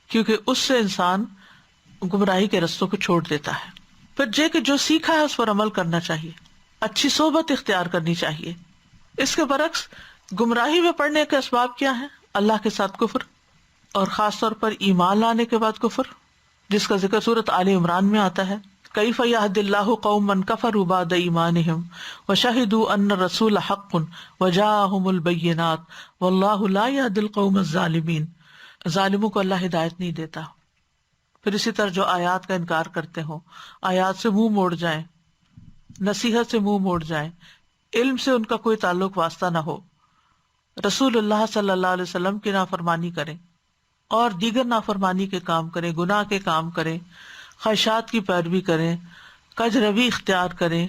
کیونکہ اس سے انسان گمراہی کے رستوں کو چھوڑ دیتا ہے. پھر کہ جو سیکھا ہے اس پر عمل کرنا چاہیے، اچھی صحبت اختیار کرنی چاہیے. اس کے برعکس گمراہی میں پڑنے کے اسباب کیا ہیں؟ اللہ کے ساتھ کفر، اور خاص طور پر ایمان لانے کے بعد کفر، جس کا ذکر سورۃ آل عمران میں آتا ہے. کیف یہدی اللہ قوما کفروا بعد ایمانہم وشہدوا ان الرسول حق وجاءہم البینات واللہ لا یہدی القوم الظالمین. ظالموں کو اللہ ہدایت نہیں دیتا. پھر اسی طرح جو آیات کا انکار کرتے ہوں، آیات سے منہ موڑ جائیں، نصیحت سے منہ موڑ جائیں، علم سے ان کا کوئی تعلق واسطہ نہ ہو، رسول اللہ صلی اللہ علیہ وسلم کی نافرمانی کریں اور دیگر نافرمانی کے کام کریں، گناہ کے کام کریں، خواہشات کی پیروی کریں، کج روی اختیار کریں،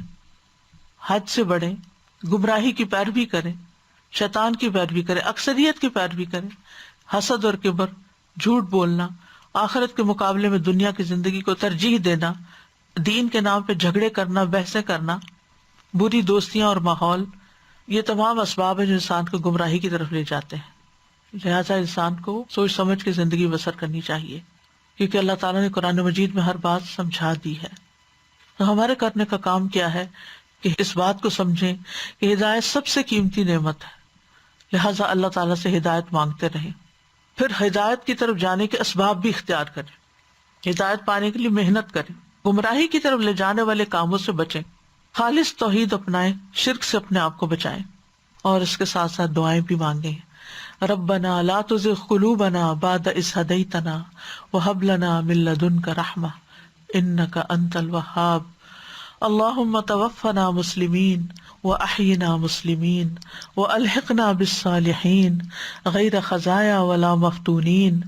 حد سے بڑھیں، گمراہی کی پیروی کریں، شیطان کی پیروی کریں، اکثریت کی پیروی کریں، حسد اور کبر، جھوٹ بولنا، آخرت کے مقابلے میں دنیا کی زندگی کو ترجیح دینا، دین کے نام پہ جھگڑے کرنا، بحثیں کرنا، بری دوستیاں اور ماحول، یہ تمام اسباب ہیں جو انسان کو گمراہی کی طرف لے جاتے ہیں. لہٰذا انسان کو سوچ سمجھ کے زندگی بسر کرنی چاہیے کیونکہ اللہ تعالیٰ نے قرآن مجید میں ہر بات سمجھا دی ہے. تو ہمارے کرنے کا کام کیا ہے کہ اس بات کو سمجھیں کہ ہدایت سب سے قیمتی نعمت ہے، لہٰذا اللہ تعالیٰ سے ہدایت مانگتے رہیں. پھر ہدایت کی طرف جانے کے اسباب بھی اختیار کریں، ہدایت پانے کے لیے محنت کریں، گمراہی کی طرف لے جانے والے کاموں سے بچیں، خالص توحید اپنائیں، شرک سے اپنے آپ کو بچائیں، اور اس کے ساتھ ساتھ دعائیں بھی مانگیں. ربنا لا تزغ قلوبنا بعد اذ ہدیتنا وہب لنا من لدنک رحمہ انک انت الوہاب. اللہم توفنا مسلمین واحینا مسلمین والحقنا بالصالحین غیر خزایا ولا مفتونین.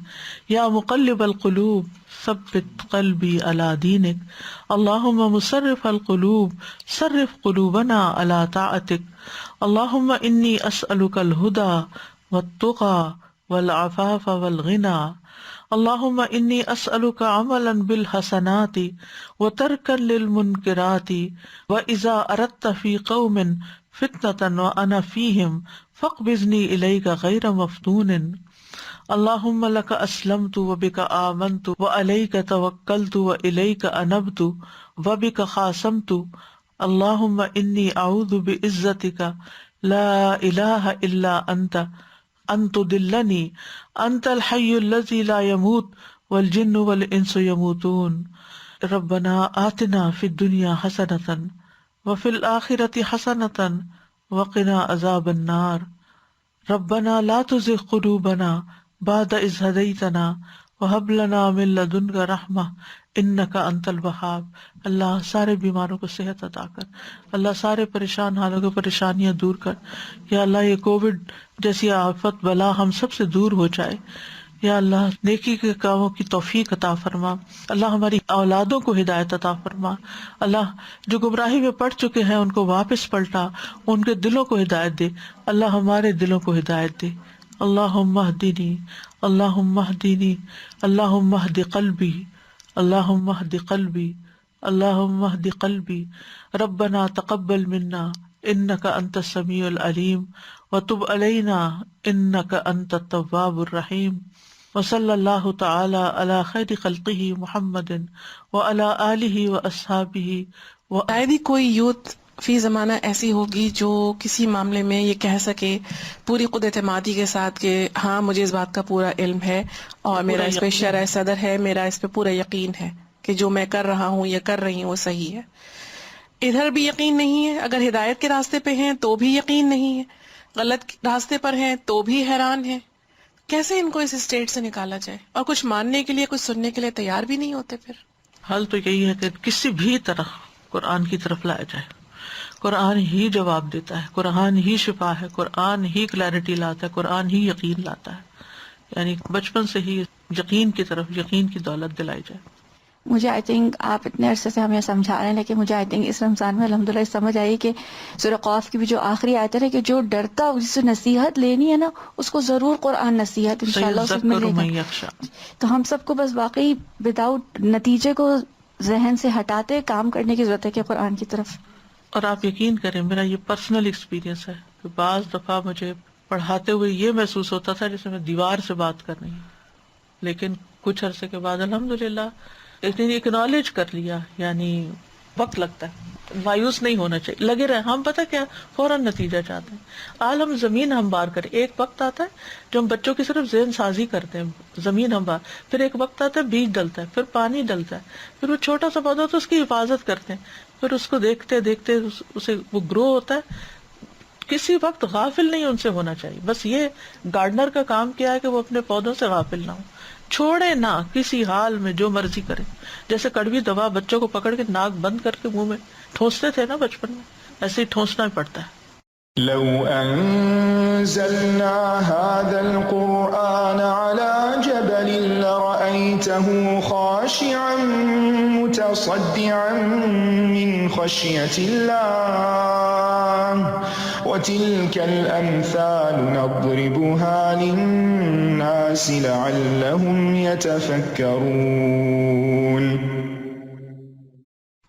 یا مقلب القلوب ثبت قلبی علی دینک. اللہم مصرف القلوب صرف قلوبنا علی طاعتک. اللہم انی اسألک الہدی والتقى والعفاف والغنى. اللهم إني أسألك عملا بالحسنات وتركا للمنكرات وإذا أردت في قوم فتنة وأنا فيهم فاقبضني إليك غير مفتون. اللهم لك أسلمت وبك آمنت وعليك توكلت وإليك أنبت وبك خاصمت. اللهم إني أعوذ بعزتك لا إله إلا أنت ان تضلنی انت الحی الذی لا يموت والجن والانس يموتون. ربنا آتنا فی الدنیا حسنۃ وفی الآخرۃ حسنۃ وقنا عذاب النار. ربنا لا تزغ قلوبنا بعد اذ ہدیتنا وہب لنا من لدنک رحمہ انک انت الوہاب. اللہ سارے بیماروں کو صحت عطا کر، اللہ سارے پریشان حالوں کو پریشانیاں دور کر. یا اللہ یہ کووڈ جیسی آفت بلا ہم سب سے دور ہو جائے. یا اللہ نیکی کے کاموں کی توفیق عطا فرما. اللہ ہماری اولادوں کو ہدایت عطا فرما. اللہ جو گمراہی میں پڑ چکے ہیں ان کو واپس پلٹا، ان کے دلوں کو ہدایت دے. اللہ ہمارے دلوں کو ہدایت دے. اللهم اهدني اللهم اهدني اللهم اهد قلبي اللهم اهد قلبي اللهم اهد قلبي ربنا تقبل منا انك انت السميع العليم وتب علينا انك انت التواب الرحيم وصلی اللہ تعالی علی خیر خلقہ محمد وعلی آلہ واصحابہ شاید ہی کوئی یوتھ فی زمانہ ایسی ہوگی جو کسی معاملے میں یہ کہہ سکے پوری خود اعتمادی کے ساتھ کہ ہاں مجھے اس بات کا پورا علم ہے اور میرا اس پہ شرح صدر ہے، میرا اس پہ پورا یقین ہے کہ جو میں کر رہا ہوں یا کر رہی ہوں وہ صحیح ہے. ادھر بھی یقین نہیں ہے، اگر ہدایت کے راستے پہ ہیں تو بھی یقین نہیں ہے، غلط راستے پر ہیں تو بھی حیران ہیں. کیسے ان کو اس اسٹیٹ سے نکالا جائے؟ اور کچھ ماننے کے لیے کچھ سننے کے لیے تیار بھی نہیں ہوتے. پھر حل تو یہی ہے کہ کسی بھی طرح قرآن کی طرف لایا جائے. قرآن ہی جواب دیتا ہے، قرآن ہی شفا ہے، قرآن ہی کلیرٹی لاتا ہے، قرآن ہی یقین لاتا ہے. یعنی بچپن سے ہی یقین کی طرف، یقین کی دولت دلائی جائے. مجھے آئی تھنک آپ اتنے عرصے سے ہمیں سمجھا رہے ہیں، لیکن مجھے آئی تھنک اس رمضان میں الحمدللہ سمجھ آئی کہ سورہ قاف کی بھی جو آخری آیت ہے کہ جو ڈرتا جس سے نصیحت لینی ہے نا اس کو ضرور قرآن نصیحت انشاءاللہ اس میں ملے من گا. یخشیٰ. تو ہم سب کو بس واقعی وداؤٹ نتیجے کو ذہن سے ہٹاتے کام کرنے کی ضرورت ہے کہ قرآن کی طرف. اور آپ یقین کریں، میرا یہ پرسنل ایکسپیرینس ہے کہ بعض دفعہ مجھے پڑھاتے ہوئے یہ محسوس ہوتا تھا جیسے میں دیوار سے بات کر رہی ہوں، لیکن کچھ عرصے کے بعد الحمدللہ اتنی اکنالج کر لیا. یعنی وقت لگتا ہے، مایوس نہیں ہونا چاہیے، لگے رہے. ہم پتہ کیا فوراً نتیجہ چاہتے ہیں. عالم زمین ہموار کرے. ایک وقت آتا ہے جو ہم بچوں کی صرف ذہن سازی کرتے ہیں، زمین ہموار. پھر ایک وقت آتا ہے بیج ڈلتا ہے، پھر پانی ڈلتا ہے، پھر وہ چھوٹا سا پودا ہوتا ہے اس کی حفاظت کرتے ہیں، پھر اس کو دیکھتے دیکھتے اسے وہ گرو ہوتا ہے. کسی وقت غافل نہیں ان سے ہونا چاہیے. بس یہ گارڈنر کا کام کیا ہے کہ وہ اپنے پودوں سے غافل نہ ہو، چھوڑے نہ کسی حال میں جو مرضی کرے. جیسے کڑوی دوا بچوں کو پکڑ کے ناک بند کر کے منہ میں ٹھونستے تھے نا بچپن میں، ایسے ہی ٹھونسنا ہی پڑتا ہے. لو أنزلنا هذا القرآن على جبل لرأيته خاشعا متصدعا من خشية الله وتلك الأمثال نضربها للناس لعلهم يتفكرون.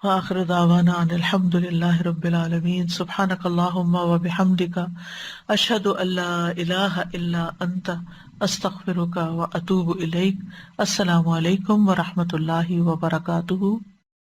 وآخر دعوانا ان الحمد للہ رب العالمین. سبحانک اللہم وبحمدک اشہد ان لا الہ الا انت استغفرک واتوب الیک. السلام علیکم ورحمۃ اللہ وبرکاتہ.